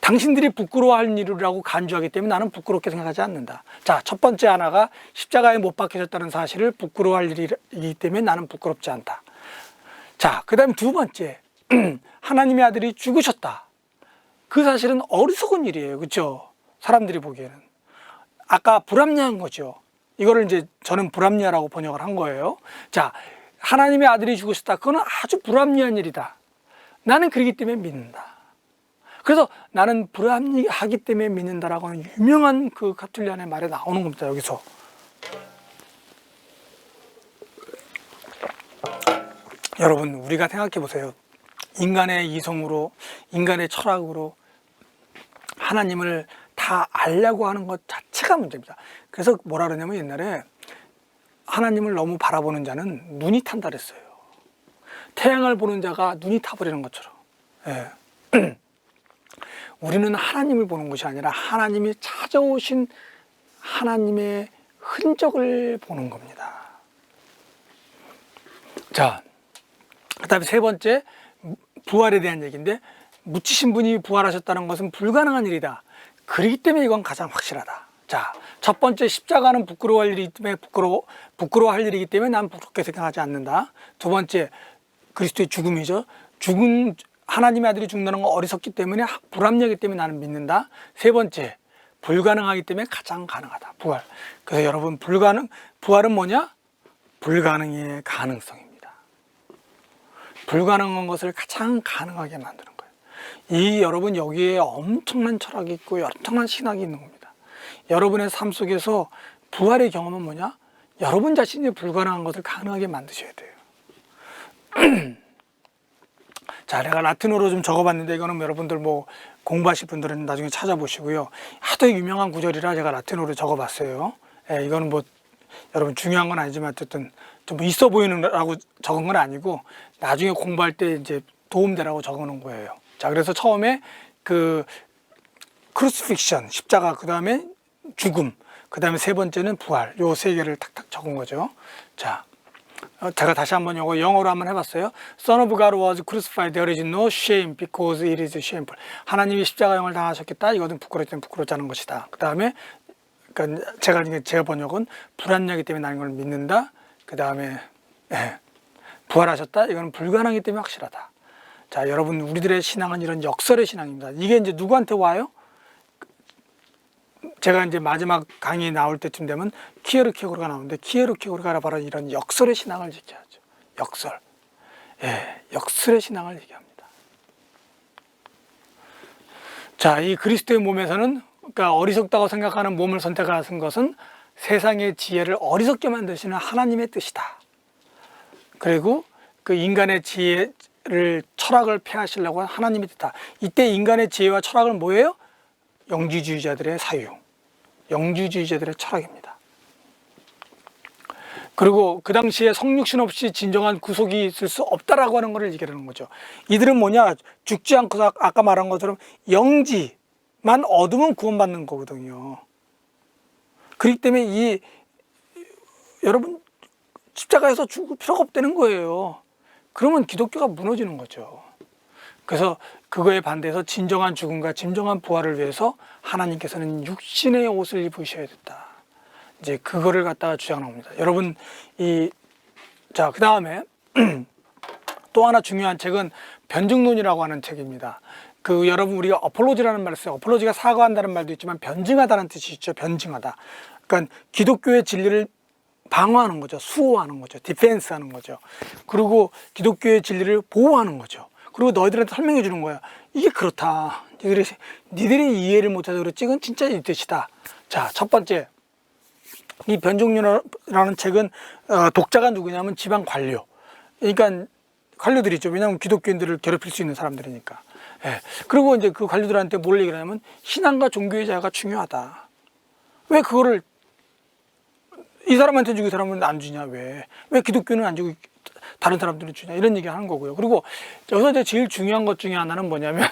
당신들이 부끄러워할 일이라고 간주하기 때문에 나는 부끄럽게 생각하지 않는다. 자, 첫 번째 하나가 십자가에 못 박히셨다는 사실을 부끄러워할 일이기 때문에 나는 부끄럽지 않다. 자, 그 다음에 두 번째, 하나님의 아들이 죽으셨다. 그 사실은 어리석은 일이에요. 그렇죠? 사람들이 보기에는. 아까 불합리한 거죠. 이거를 이제 저는 불합리하라고 번역을 한 거예요. 자, 하나님의 아들이 죽으셨다. 그거는 아주 불합리한 일이다. 나는 그러기 때문에 믿는다. 그래서 나는 불합리하기 때문에 믿는다라고 하는 유명한 그 카툴리안의 말에 나오는 겁니다. 여기서. 여러분, 우리가 생각해 보세요. 인간의 이성으로, 인간의 철학으로 하나님을 다 알려고 하는 것 자체가 문제입니다. 그래서 뭐라 그러냐면 옛날에 하나님을 너무 바라보는 자는 눈이 탄다 그랬어요. 태양을 보는 자가 눈이 타버리는 것처럼. 예. 우리는 하나님을 보는 것이 아니라 하나님이 찾아오신 하나님의 흔적을 보는 겁니다. 자, 그 다음에 세 번째, 부활에 대한 얘기인데, 묻히신 분이 부활하셨다는 것은 불가능한 일이다. 그렇기 때문에 이건 가장 확실하다. 자, 첫 번째, 십자가는 부끄러워할 일이기 때문에 부끄러워할 일이기 때문에 난 부끄럽게 생각하지 않는다. 두 번째, 그리스도의 죽음이죠. 하나님의 아들이 죽는다는 건 어리석기 때문에, 불합리하기 때문에 나는 믿는다. 세 번째, 불가능하기 때문에 가장 가능하다. 부활. 그래서 여러분, 부활은 뭐냐? 불가능의 가능성입니다. 불가능한 것을 가장 가능하게 만드는 거예요. 여러분, 여기에 엄청난 철학이 있고 엄청난 신학이 있는 겁니다. 여러분의 삶 속에서 부활의 경험은 뭐냐? 여러분 자신이 불가능한 것을 가능하게 만드셔야 돼요. 자, 내가 라틴어로 좀 적어봤는데, 이거는 여러분들 뭐 공부하실 분들은 나중에 찾아보시고요. 하도 유명한 구절이라 제가 라틴어로 적어봤어요. 예, 이거는 뭐 여러분 중요한 건 아니지만 어쨌든 좀 있어 보이느라고 적은 건 아니고, 나중에 공부할 때 이제 도움되라고 적어놓은 거예요. 자, 그래서 처음에 그 크루시픽션, 십자가, 그 다음에 죽음, 그 다음에 세 번째는 부활, 요 세 개를 탁탁 적은 거죠. 자, 제가 다시 한번 요거 영어로 한번 해봤어요. Son of God was crucified. There is no shame because it is shameful. 하나님이 십자가형을 당하셨겠다. 이것은 부끄럽지 않은 부끄럽지 않은 것이다. 그 다음에 그러니까 제가 번역은 불합리하기 때문에 나는 걸 믿는다. 그 다음에 부활하셨다. 이거는 불가능하기 때문에 확실하다. 자, 여러분, 우리들의 신앙은 이런 역설의 신앙입니다. 이게 이제 누구한테 와요? 제가 이제 마지막 강의 나올 때쯤 되면 키에르케고르가 나오는데, 키에르케고르가 바로 이런 역설의 신앙을 얘기하죠. 역설. 예, 역설의 신앙을 얘기합니다. 자, 이 그리스도의 몸에서는, 그러니까 어리석다고 생각하는 몸을 선택하신 것은 세상의 지혜를 어리석게 만드시는 하나님의 뜻이다. 그리고 그 인간의 지혜를, 철학을 폐하시려고 하는 하나님의 뜻이다. 이때 인간의 지혜와 철학은 뭐예요? 영지주의자들의 사유, 영지주의자들의 철학입니다. 그리고 그 당시에 성육신 없이 진정한 구속이 있을 수 없다라고 하는 것을 얘기하는 거죠. 이들은 뭐냐? 죽지 않고 아까 말한 것처럼 영지만 얻으면 구원받는 거거든요. 그렇기 때문에 여러분, 십자가에서 죽을 필요가 없다는 거예요. 그러면 기독교가 무너지는 거죠. 그래서 그거에 반대해서 진정한 죽음과 진정한 부활을 위해서 하나님께서는 육신의 옷을 입으셔야 됐다. 이제 그거를 갖다가 주장합니다. 여러분, 이 자, 그 다음에 또 하나 중요한 책은 변증론이라고 하는 책입니다. 여러분, 우리가 어폴로지라는 말을 써요. 어폴로지가 사과한다는 말도 있지만 변증하다는 뜻이 있죠. 변증하다. 그러니까 기독교의 진리를 방어하는 거죠. 수호하는 거죠. 디펜스 하는 거죠. 그리고 기독교의 진리를 보호하는 거죠. 그리고 너희들한테 설명해 주는 거야. 이게 그렇다. 니들이 이해를 못해서 그렇지 이건 진짜 이 뜻이다. 자, 첫 번째, 이 변증론이라는 책은 독자가 누구냐면 지방 관료. 그러니까 관료들이 있죠. 왜냐하면 기독교인들을 괴롭힐 수 있는 사람들이니까. 예. 그리고 이제 그 관료들한테 뭘 얘기를 하냐면 신앙과 종교의 자유가 중요하다. 왜 그거를 이 사람한테 주고 이 사람은 안 주냐? 왜 기독교는 안 주고 다른 사람들은 주냐? 이런 얘기 하는 거고요. 그리고 여기서 이제 제일 중요한 것 중에 하나는 뭐냐면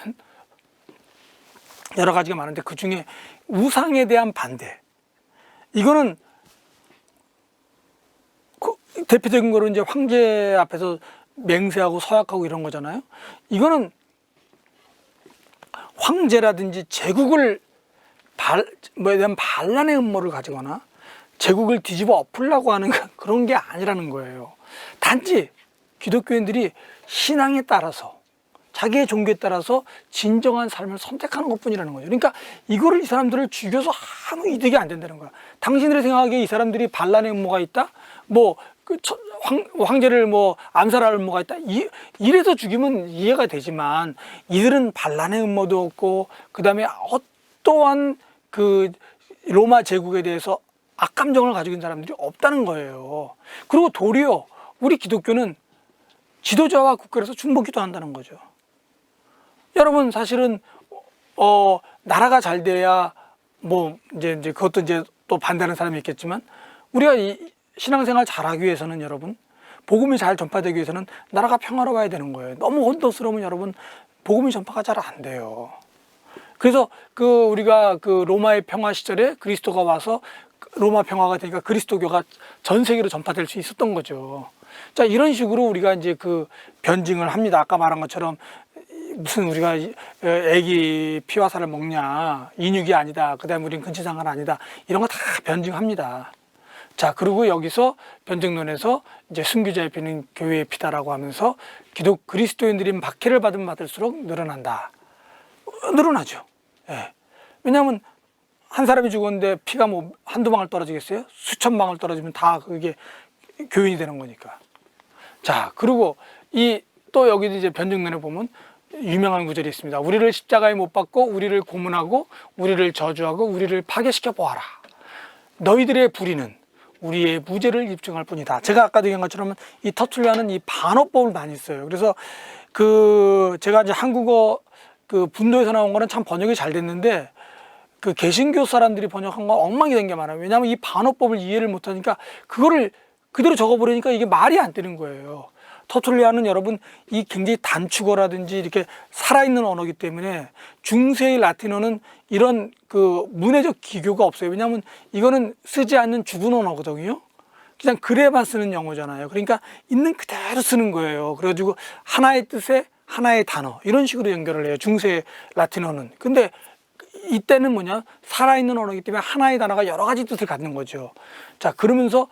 여러 가지가 많은데 그 중에 우상에 대한 반대. 이거는 대표적인 거로 이제 황제 앞에서 맹세하고 서약하고 이런 거잖아요. 이거는 황제라든지 제국을 뭐에 대한 반란의 음모를 가지거나 제국을 뒤집어 엎으려고 하는 그런 게 아니라는 거예요. 단지 기독교인들이 신앙에 따라서 자기의 종교에 따라서 진정한 삶을 선택하는 것뿐이라는 거죠. 그러니까 이거를 이 사람들을 죽여서 아무 이득이 안 된다는 거야. 당신들이 생각하기에 이 사람들이 반란의 음모가 있다? 황제를 암살할 음모가 있다? 이래서 죽이면 이해가 되지만 이들은 반란의 음모도 없고 그 다음에 어떠한 로마 제국에 대해서 악감정을 가지고 있는 사람들이 없다는 거예요. 그리고 도리어 우리 기독교는 지도자와 국가에서 중보기도 한다는 거죠. 여러분, 사실은 나라가 잘 돼야 이제 그것도 이제 또 반대하는 사람이 있겠지만 우리가 이 신앙생활 잘하기 위해서는 여러분 복음이 잘 전파되기 위해서는 나라가 평화로워야 되는 거예요. 너무 혼돈스러우면 여러분 복음이 전파가 잘 안 돼요. 그래서 우리가 로마의 평화 시절에 그리스도가 와서 로마 평화가 되니까 그리스도교가 전 세계로 전파될 수 있었던 거죠. 자, 이런 식으로 우리가 이제 변증을 합니다. 아까 말한 것처럼 무슨 우리가 애기 피와 살을 먹냐, 인육이 아니다, 그 다음에 우린 근친상간 아니다, 이런 거 다 변증합니다. 자, 그리고 여기서 변증론에서 이제 순교자의 피는 교회의 피다라고 하면서 그리스도인들이 박해를 받으면 받을수록 늘어난다. 늘어나죠. 예. 왜냐하면 한 사람이 죽었는데 피가 한두 방울 떨어지겠어요? 수천 방울 떨어지면 다 그게 교인이 되는 거니까. 자, 그리고 또 여기도 이제 변증론에 보면 유명한 구절이 있습니다. 우리를 십자가에 못 박고 우리를 고문하고 우리를 저주하고 우리를 파괴시켜 보아라. 너희들의 불의는 우리의 무죄를 입증할 뿐이다. 제가 아까도 얘기한 것처럼 이 터툴리안은 이 반어법을 많이 써요. 그래서 제가 이제 한국어 분도에서 나온 거는 참 번역이 잘 됐는데 개신교 사람들이 번역한 건 엉망이 된 게 많아요. 왜냐하면 이 반어법을 이해를 못하니까 그거를 그대로 적어버리니까 이게 말이 안 되는 거예요. 터툴리안은 여러분 이 굉장히 단축어라든지 이렇게 살아있는 언어이기 때문에 중세의 라틴어는 이런 문해적 기교가 없어요. 왜냐하면 이거는 쓰지 않는 죽은 언어거든요. 그냥 글에만 쓰는 영어잖아요. 그러니까 있는 그대로 쓰는 거예요. 그래가지고 하나의 뜻에 하나의 단어 이런 식으로 연결을 해요. 중세 라틴어는. 근데 이때는 살아있는 언어이기 때문에 하나의 단어가 여러 가지 뜻을 갖는 거죠. 자, 그러면서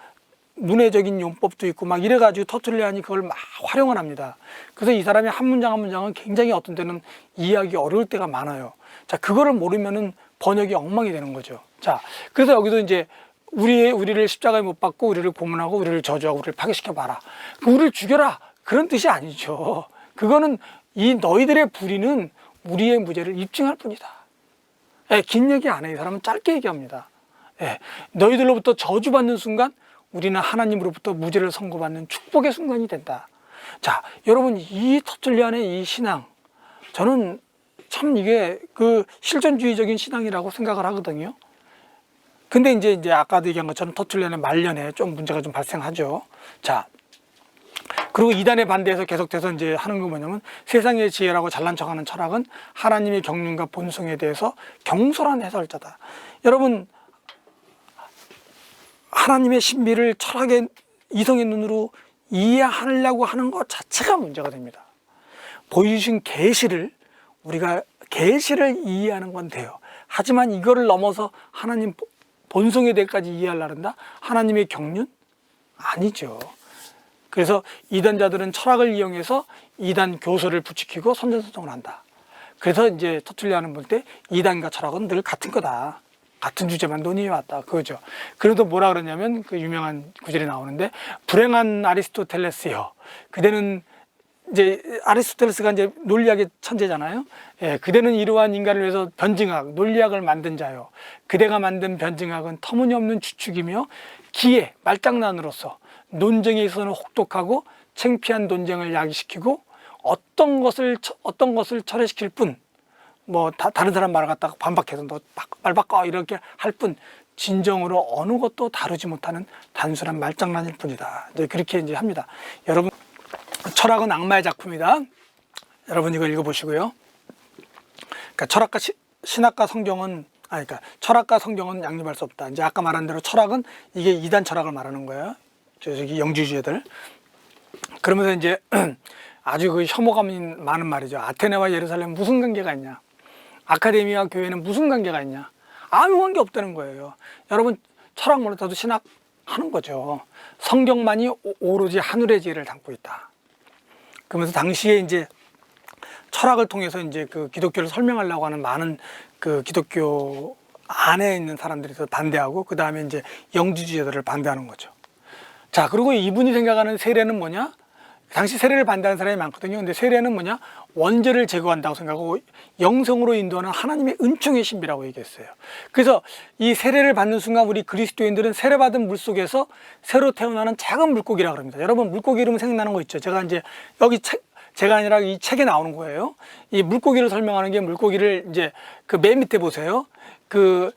문해적인 용법도 있고 이래가지고 터툴리안이 그걸 막 활용을 합니다. 그래서 이 사람이 한 문장 한 문장은 굉장히 어떤 때는 이해하기 어려울 때가 많아요. 자, 그거를 모르면은 번역이 엉망이 되는 거죠. 자, 그래서 여기도 이제 우리를 십자가에 못 박고 우리를 고문하고 우리를 저주하고 우리를 파괴시켜 봐라. 우리를 죽여라. 그런 뜻이 아니죠. 그거는 이 너희들의 불의는 우리의 무죄를 입증할 뿐이다. 예, 긴 얘기 안 해요. 이 사람은 짧게 얘기합니다. 예, 너희들로부터 저주받는 순간 우리는 하나님으로부터 무죄를 선고받는 축복의 순간이 된다. 자, 여러분 이 터툴리안의 이 신앙, 저는 참 이게 실존주의적인 신앙이라고 생각을 하거든요. 근데 이제 아까도 얘기한 것처럼 터툴리안의 말년에 좀 문제가 좀 발생하죠. 자, 그리고 이단에 반대해서 계속해서 이제 하는 거 뭐냐면 세상의 지혜라고 잘난 척하는 철학은 하나님의 경륜과 본성에 대해서 경솔한 해설자다. 여러분 하나님의 신비를 철학의 이성의 눈으로 이해하려고 하는 것 자체가 문제가 됩니다. 보여주신 우리가 계시를 이해하는 건 돼요. 하지만 이거를 넘어서 하나님 본성에 대해까지 이해하려고 한다? 하나님의 경륜? 아니죠. 그래서 이단자들은 철학을 이용해서 이단 교서를 부추기고 선전선동을 한다. 그래서 이제 터툴리안은 볼 때 이단과 철학은 늘 같은 거다. 같은 주제만 논의해 왔다. 그거죠. 그래도 뭐라 그러냐면 그 유명한 구절이 나오는데 불행한 아리스토텔레스여. 그대는 이제 아리스토텔레스가 이제 논리학의 천재잖아요. 예, 그대는 이러한 인간을 위해서 변증학, 논리학을 만든 자요. 그대가 만든 변증학은 터무니없는 추측이며 기회, 말장난으로서 논쟁에 있어서는 혹독하고 창피한 논쟁을 야기시키고 어떤 것을 철회시킬 뿐, 뭐 다른 사람 말을 갖다가 반박해서 너 말 바꿔 이렇게 할 뿐 진정으로 어느 것도 다루지 못하는 단순한 말장난일 뿐이다. 이제 그렇게 이제 합니다. 여러분, 철학은 악마의 작품이다. 여러분 이거 읽어보시고요. 그러니까 철학과 신학과 성경은 그러니까 철학과 성경은 양립할 수 없다. 이제 아까 말한 대로 철학은 이게 이단 철학을 말하는 거예요. 저기 영지주의들. 그러면서 이제 아주 그 혐오감이 많은 말이죠. 아테네와 예루살렘 무슨 관계가 있냐? 아카데미와 교회는 무슨 관계가 있냐? 아무 관계 없다는 거예요. 여러분 철학 몰라도 신학 하는 거죠. 성경만이 오로지 하늘의 지혜를 담고 있다. 그러면서 당시에 이제 철학을 통해서 이제 그 기독교를 설명하려고 하는 많은 그 기독교 안에 있는 사람들이 반대하고 그 다음에 이제 영지주의자들을 반대하는 거죠. 자, 그리고 이분이 생각하는 세례는 뭐냐? 당시 세례를 반대하는 사람이 많거든요. 근데 세례는 뭐냐? 원죄를 제거한다고 생각하고 영성으로 인도하는 하나님의 은총의 신비라고 얘기했어요. 그래서 이 세례를 받는 순간 우리 그리스도인들은 세례받은 물속에서 새로 태어나는 작은 물고기라고 합니다. 여러분 물고기 이름 생각나는 거 있죠? 제가 이제 여기 제가 아니라 이 책에 나오는 거예요. 이 물고기를 설명하는 게 물고기를 이제 그 맨 밑에 보세요. 그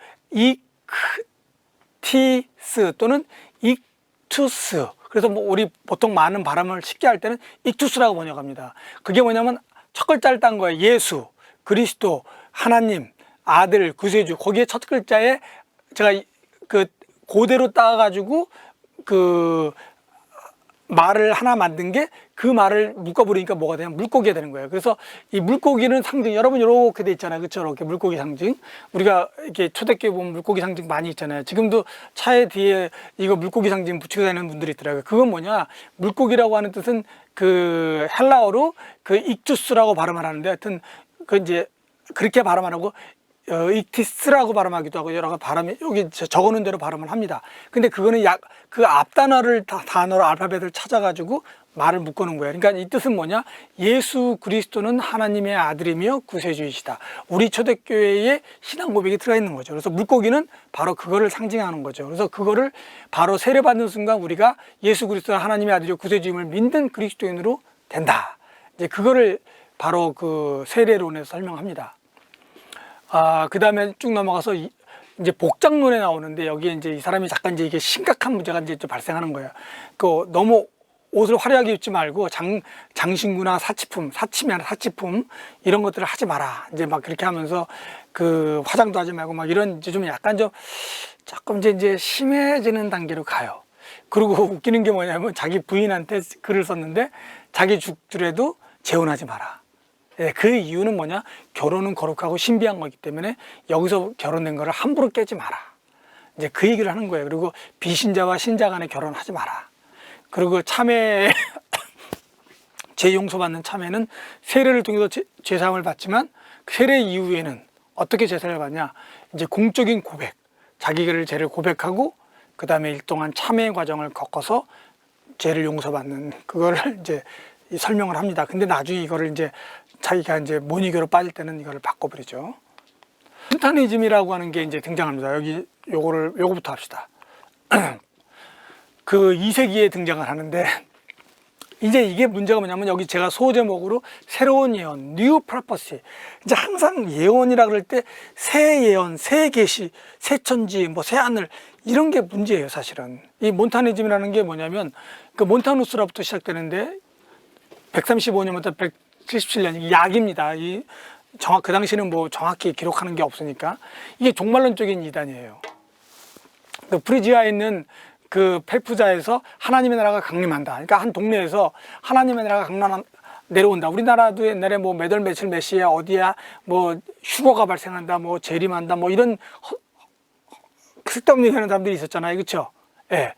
익티스 또는 익투스. 그래서 뭐 우리 보통 많은 발음을 쉽게 할 때는 익투스라고 번역합니다. 그게 뭐냐면 첫 글자를 딴 거예요. 예수, 그리스도, 하나님, 아들, 구세주. 거기에 첫 글자에 제가 그 그대로 따가지고 그 말을 하나 만든 게 그 말을 묶어버리니까 뭐가 되냐? 물고기가 되는 거예요. 그래서 이 물고기는 상징, 여러분 이렇게 돼 있잖아요. 그렇죠? 이렇게 물고기 상징. 우리가 이렇게 초대교회 보면 물고기 상징 많이 있잖아요. 지금도 차에 뒤에 이거 물고기 상징 붙이고 다니는 분들이 있더라고요. 그건 뭐냐? 물고기라고 하는 뜻은 그 헬라어로 그 익투스라고 발음을 하는데 하여튼 그 이제 그렇게 발음 안 하고 익티스라고 발음하기도 하고 여러 가지 발음이 여기 적어놓은 대로 발음을 합니다. 근데 그거는 그 앞단어를 단어로 알파벳을 찾아가지고 말을 묶어놓은 거예요. 그러니까 이 뜻은 뭐냐? 예수 그리스도는 하나님의 아들이며 구세주이시다. 우리 초대교회의 신앙 고백이 들어있는 거죠. 그래서 물고기는 바로 그거를 상징하는 거죠. 그래서 그거를 바로 세례받는 순간 우리가 예수 그리스도는 하나님의 아들이요 구세주임을 믿는 그리스도인으로 된다. 이제 그거를 바로 그 세례론에서 설명합니다. 그 다음에 쭉 넘어가서 이제 복장론에 나오는데 여기에 이제 이 사람이 잠깐 이제 이게 심각한 문제가 이제 좀 발생하는 거예요. 그 너무 옷을 화려하게 입지 말고 장신구나 사치면 사치품 이런 것들을 하지 마라. 이제 막 그렇게 하면서 그 화장도 하지 말고 막 이런 이제 좀 약간 좀 조금 이제 심해지는 단계로 가요. 그리고 웃기는 게 뭐냐면 자기 부인한테 글을 썼는데 자기 죽더라도 재혼하지 마라. 예, 그 이유는 뭐냐? 결혼은 거룩하고 신비한 거기 때문에 여기서 결혼된 거를 함부로 깨지 마라. 이제 그 얘기를 하는 거예요. 그리고 비신자와 신자 간에 결혼하지 마라. 그리고 참회, 재용서받는 참회는 세례를 통해서 제사함을 받지만 세례 이후에는 어떻게 제사를 받냐? 이제 공적인 고백, 자기를 죄를 고백하고 그 다음에 일동안 참회 과정을 겪어서 죄를 용서받는 그거를 이제 설명을 합니다. 근데 나중에 이거를 이제 자기가 이제 모니교로 빠질 때는 이거를 바꿔버리죠. 몬타니즘이라고 하는 게 이제 등장합니다. 여기 요거부터 합시다. 그 2세기에 등장을 하는데 이제 이게 문제가 뭐냐면 여기 제가 소제목으로 새로운 예언, 뉴 프로퍼시. 이제 항상 예언이라 그럴 때 새 예언, 새 계시, 새 천지, 뭐 새 하늘 이런 게 문제예요, 사실은. 이 몬타니즘이라는 게 뭐냐면 그 몬타누스로부터 시작되는데 135년부터 177년 이 약입니다. 그 당시는 뭐 정확히 기록하는 게 없으니까 이게 종말론적인 이단이에요. 그 프리지아에 있는 그 페푸자에서 하나님의 나라가 강림한다. 그러니까 한 동네에서 하나님의 나라가 내려온다. 우리나라도 옛날에 뭐 몇 월 며칠 몇 시에 어디야 뭐 휴거가 발생한다, 뭐 재림한다, 뭐 이런 쓸데없는 얘기하는 사람들이 있었잖아요, 그렇죠? 예.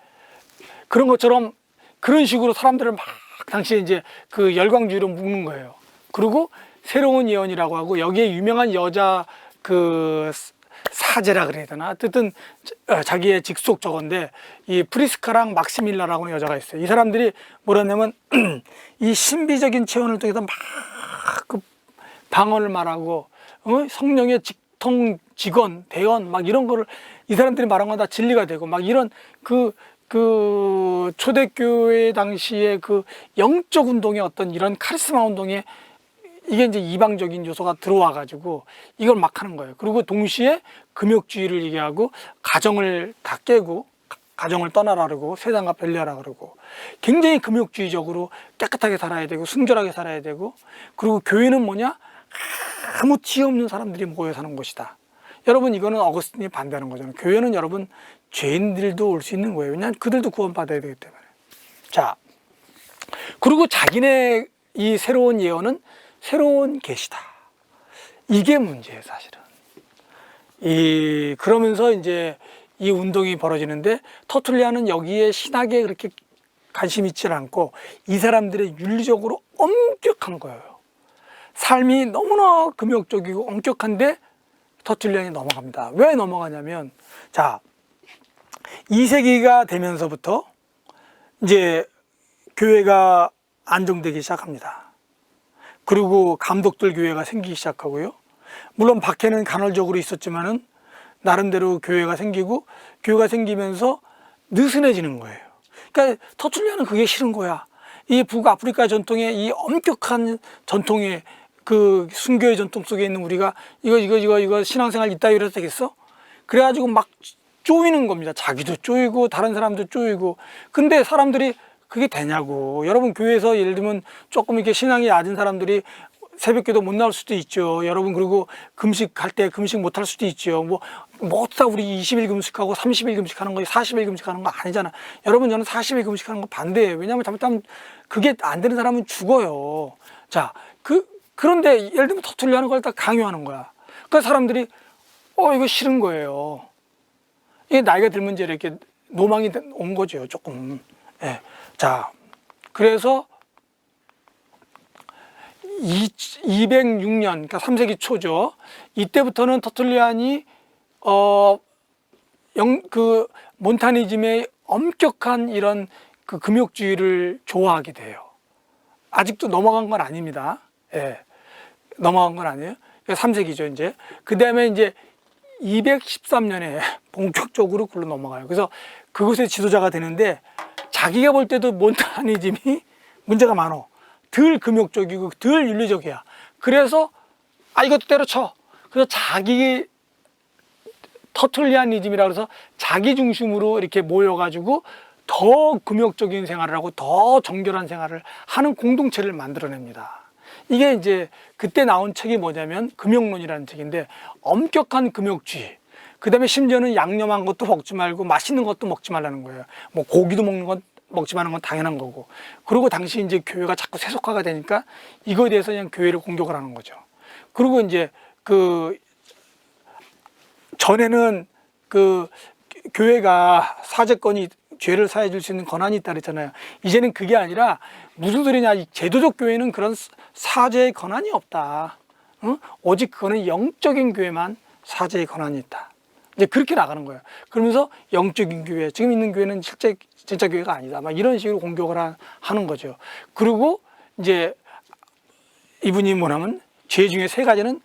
그런 것처럼 그런 식으로 사람들을 막 당시에 이제 그 열광주의로 묶는 거예요. 그리고 새로운 예언이라고 하고 여기에 유명한 여자 그 사제라 그래야 되나? 어쨌든 자기의 직속 저건데 이 프리스카랑 막시밀라라고 하는 여자가 있어요. 이 사람들이 뭐라냐면 이 신비적인 체험을 통해서 막 그 방언을 말하고 성령의 직통, 직언, 대언 막 이런 거를 이 사람들이 말한 건 다 진리가 되고 막 이런 그 초대교회 당시에 그 영적 운동의 어떤 이런 카리스마 운동에 이게 이제 이방적인 요소가 들어와 가지고 이걸 막 하는 거예요. 그리고 동시에 금욕주의를 얘기하고 가정을 다 깨고 가정을 떠나라 그러고 세상과 별리하라 그러고 굉장히 금욕주의적으로 깨끗하게 살아야 되고 순결하게 살아야 되고 그리고 교회는 뭐냐? 아무 티 없는 사람들이 모여 사는 곳이다. 여러분 이거는 어거스틴이 반대하는 거잖아요. 교회는 여러분 죄인들도 올 수 있는 거예요. 왜냐하면 그들도 구원받아야 되기 때문에. 자, 그리고 자기네 이 새로운 예언은 새로운 계시다. 이게 문제예요, 사실은. 그러면서 이제 이 운동이 벌어지는데 터툴리안은 여기에 신학에 그렇게 관심 있지 않고 이 사람들의 윤리적으로 엄격한 거예요. 삶이 너무나 금욕적이고 엄격한데 터툴리안이 넘어갑니다. 왜 넘어가냐면 자, 2세기가 되면서부터 이제 교회가 안정되기 시작합니다. 그리고 감독들 교회가 생기기 시작하고요. 물론 박해는 간헐적으로 있었지만은 나름대로 교회가 생기고 교회가 생기면서 느슨해지는 거예요. 그러니까 터툴리안은 그게 싫은 거야. 이 북아프리카 전통의 이 엄격한 전통의 그 순교의 전통 속에 있는 우리가 이거 신앙생활 이따위 이래도 되겠어? 그래가지고 막 쪼이는 겁니다. 자기도 쪼이고 다른 사람도 쪼이고. 근데 사람들이 그게 되냐고. 여러분 교회에서 예를 들면 조금 이렇게 신앙이 낮은 사람들이 새벽기도 못 나올 수도 있죠. 여러분 그리고 금식할 때 금식 못 할 수도 있죠. 뭐 어디다 우리 20일 금식하고 30일 금식하는 거 40일 금식하는 거 아니잖아. 여러분 저는 40일 금식하는 거 반대예요. 왜냐하면 잘못하면 그게 안 되는 사람은 죽어요. 자, 그런데 예를 들면 터툴리하는 걸 다 강요하는 거야. 그러니까 사람들이 이거 싫은 거예요. 이게 나이가 들면 이제 이렇게 노망이 온 거죠, 조금. 예. 자, 그래서 206년, 그러니까 3세기 초죠. 이때부터는 터툴리안이 몬타니즘의 엄격한 이런 그 금욕주의를 좋아하게 돼요. 아직도 넘어간 건 아닙니다. 예. 넘어간 건 아니에요. 3세기죠, 이제. 그 다음에 이제 213년에 본격적으로 글로 넘어가요. 그래서 그곳의 지도자가 되는데 자기가 볼 때도 몬타니즘이 문제가 많어. 덜 금욕적이고 덜 윤리적이야. 그래서 이것도 때려쳐. 그래서 자기 터툴리안이즘이라고 해서 자기 중심으로 이렇게 모여가지고 더 금욕적인 생활을 하고 더 정결한 생활을 하는 공동체를 만들어냅니다. 이게 이제 그때 나온 책이 뭐냐면 금욕론이라는 책인데 엄격한 금욕주의. 그 다음에 심지어는 양념한 것도 먹지 말고 맛있는 것도 먹지 말라는 거예요. 뭐 고기도 먹는 건 먹지 마는 건 당연한 거고. 그리고 당시 이제 교회가 자꾸 세속화가 되니까 이거에 대해서 그냥 교회를 공격을 하는 거죠. 그리고 이제 전에는 교회가 사제권이 죄를 사해 줄 수 있는 권한이 있다 그랬잖아요. 이제는 그게 아니라 무슨 소리냐. 제도적 교회는 그런 사제의 권한이 없다. 오직 그거는 영적인 교회만 사제의 권한이 있다. 이제 그렇게 나가는 거예요. 그러면서 영적인 교회, 지금 있는 교회는 실제 진짜 교회가 아니다. 막 이런 식으로 공격을 하는 거죠. 그리고 이제 이분이 뭐냐면 죄 중에 3가지는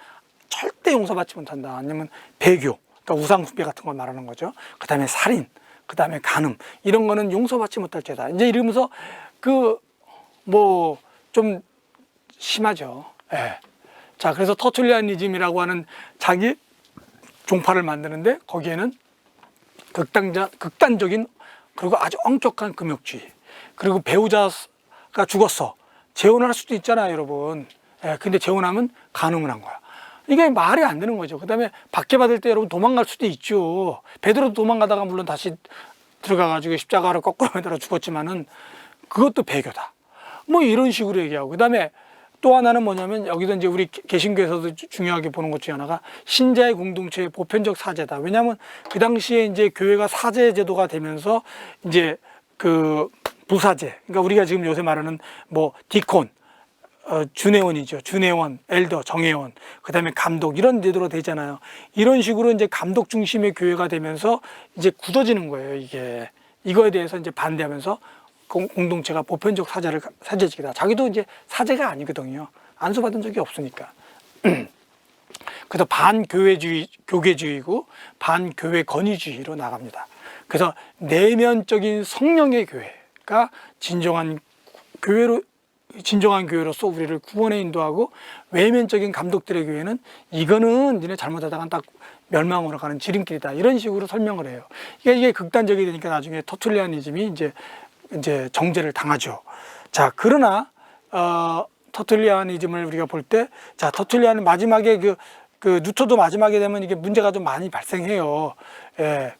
절대 용서받지 못한다. 아니면 배교, 그러니까 우상숭배 같은 걸 말하는 거죠. 그 다음에 살인, 그 다음에 간음, 이런 거는 용서받지 못할 죄다. 이제 이러면서 좀 심하죠. 예. 자, 그래서 터툴리안이즘이라고 하는 자기 종파를 만드는데 거기에는 극단적인 그리고 아주 엄격한 금욕주의. 그리고 배우자가 죽었어. 재혼을 할 수도 있잖아요, 여러분. 예, 근데 재혼하면 간음을 한 거야. 이게 말이 안 되는 거죠. 그 다음에 박해받을 때 여러분 도망갈 수도 있죠. 베드로도 도망가다가 물론 다시 들어가가지고 십자가를 거꾸로 매달아 죽었지만은 그것도 배교다. 뭐 이런 식으로 얘기하고. 그 다음에 또 하나는 뭐냐면 여기도 이제 우리 개신교에서도 중요하게 보는 것 중에 하나가 신자의 공동체의 보편적 사제다. 왜냐하면 그 당시에 이제 교회가 사제 제도가 되면서 이제 부사제, 그러니까 우리가 지금 요새 말하는 뭐 디콘, 준회원이죠. 준회원, 엘더, 정회원, 그 다음에 감독, 이런 제도로 되잖아요. 이런 식으로 이제 감독 중심의 교회가 되면서 이제 굳어지는 거예요, 이게. 이거에 대해서 이제 반대하면서 공동체가 보편적 사제직이다. 자기도 이제 사제가 아니거든요. 안수받은 적이 없으니까. 그래서 반교회주의, 교계주의고 반교회 건의주의로 나갑니다. 그래서 내면적인 성령의 교회가 진정한 교회로서 우리를 구원에 인도하고, 외면적인 감독들의 교회는 이거는 니네 잘못하다간 딱 멸망으로 가는 지름길이다, 이런 식으로 설명을 해요. 이게 극단적이 되니까 나중에 터툴리아니즘이 이제 정죄를 당하죠. 자, 그러나 터툴리아니즘을 우리가 볼 때, 자, 터툴리아는 마지막에 그 루터도 마지막에 되면 이게 문제가 좀 많이 발생해요. 예.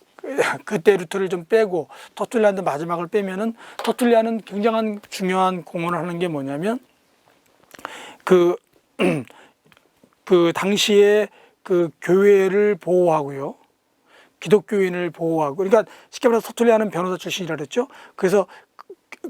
그때 루터를 좀 빼고 터툴리안도 마지막을 빼면은, 터툴리안은 굉장한 중요한 공헌을 하는 게 뭐냐면, 그 당시에 그 교회를 보호하고요, 기독교인을 보호하고, 그러니까 쉽게 말해서 터툴리안은 변호사 출신이라 그랬죠. 그래서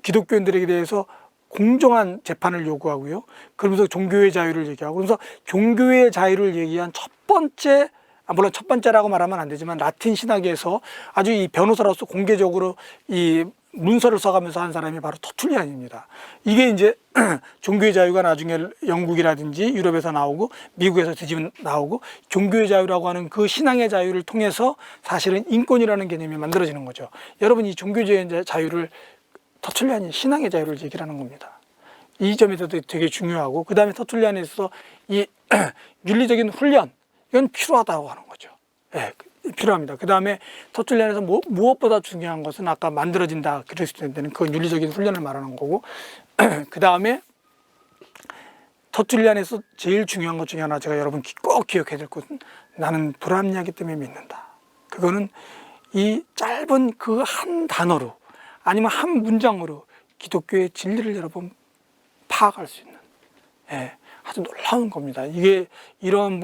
기독교인들에게 대해서 공정한 재판을 요구하고요, 그러면서 종교의 자유를 얘기하고, 그래서 종교의 자유를 얘기한 첫 번째, 물론 첫 번째라고 말하면 안 되지만, 라틴 신학에서 아주 이 변호사로서 공개적으로 이 문서를 써가면서 한 사람이 바로 터툴리안입니다. 이게 이제 종교의 자유가 나중에 영국이라든지 유럽에서 나오고 미국에서 뒤집어 나오고, 종교의 자유라고 하는 그 신앙의 자유를 통해서 사실은 인권이라는 개념이 만들어지는 거죠. 여러분, 이 종교의 자유를, 터툴리안이 신앙의 자유를 얘기를 하는 겁니다. 이 점에서도 되게 중요하고, 그 다음에 터툴리안에서 이 윤리적인 훈련, 이건 필요하다고 하는 거죠. 예, 필요합니다. 그 다음에 터툴리안에서 무엇보다 중요한 것은, 아까 만들어진다 그랬을 때는 그 윤리적인 훈련을 말하는 거고, 그 다음에 터툴리안에서 제일 중요한 것 중에 하나, 제가 여러분 꼭 기억해야 될 것은, 나는 불합리하기 때문에 믿는다. 그거는 이 짧은 그 한 단어로, 아니면 한 문장으로 기독교의 진리를 여러분 파악할 수 있는, 예, 아주 놀라운 겁니다. 이게 이런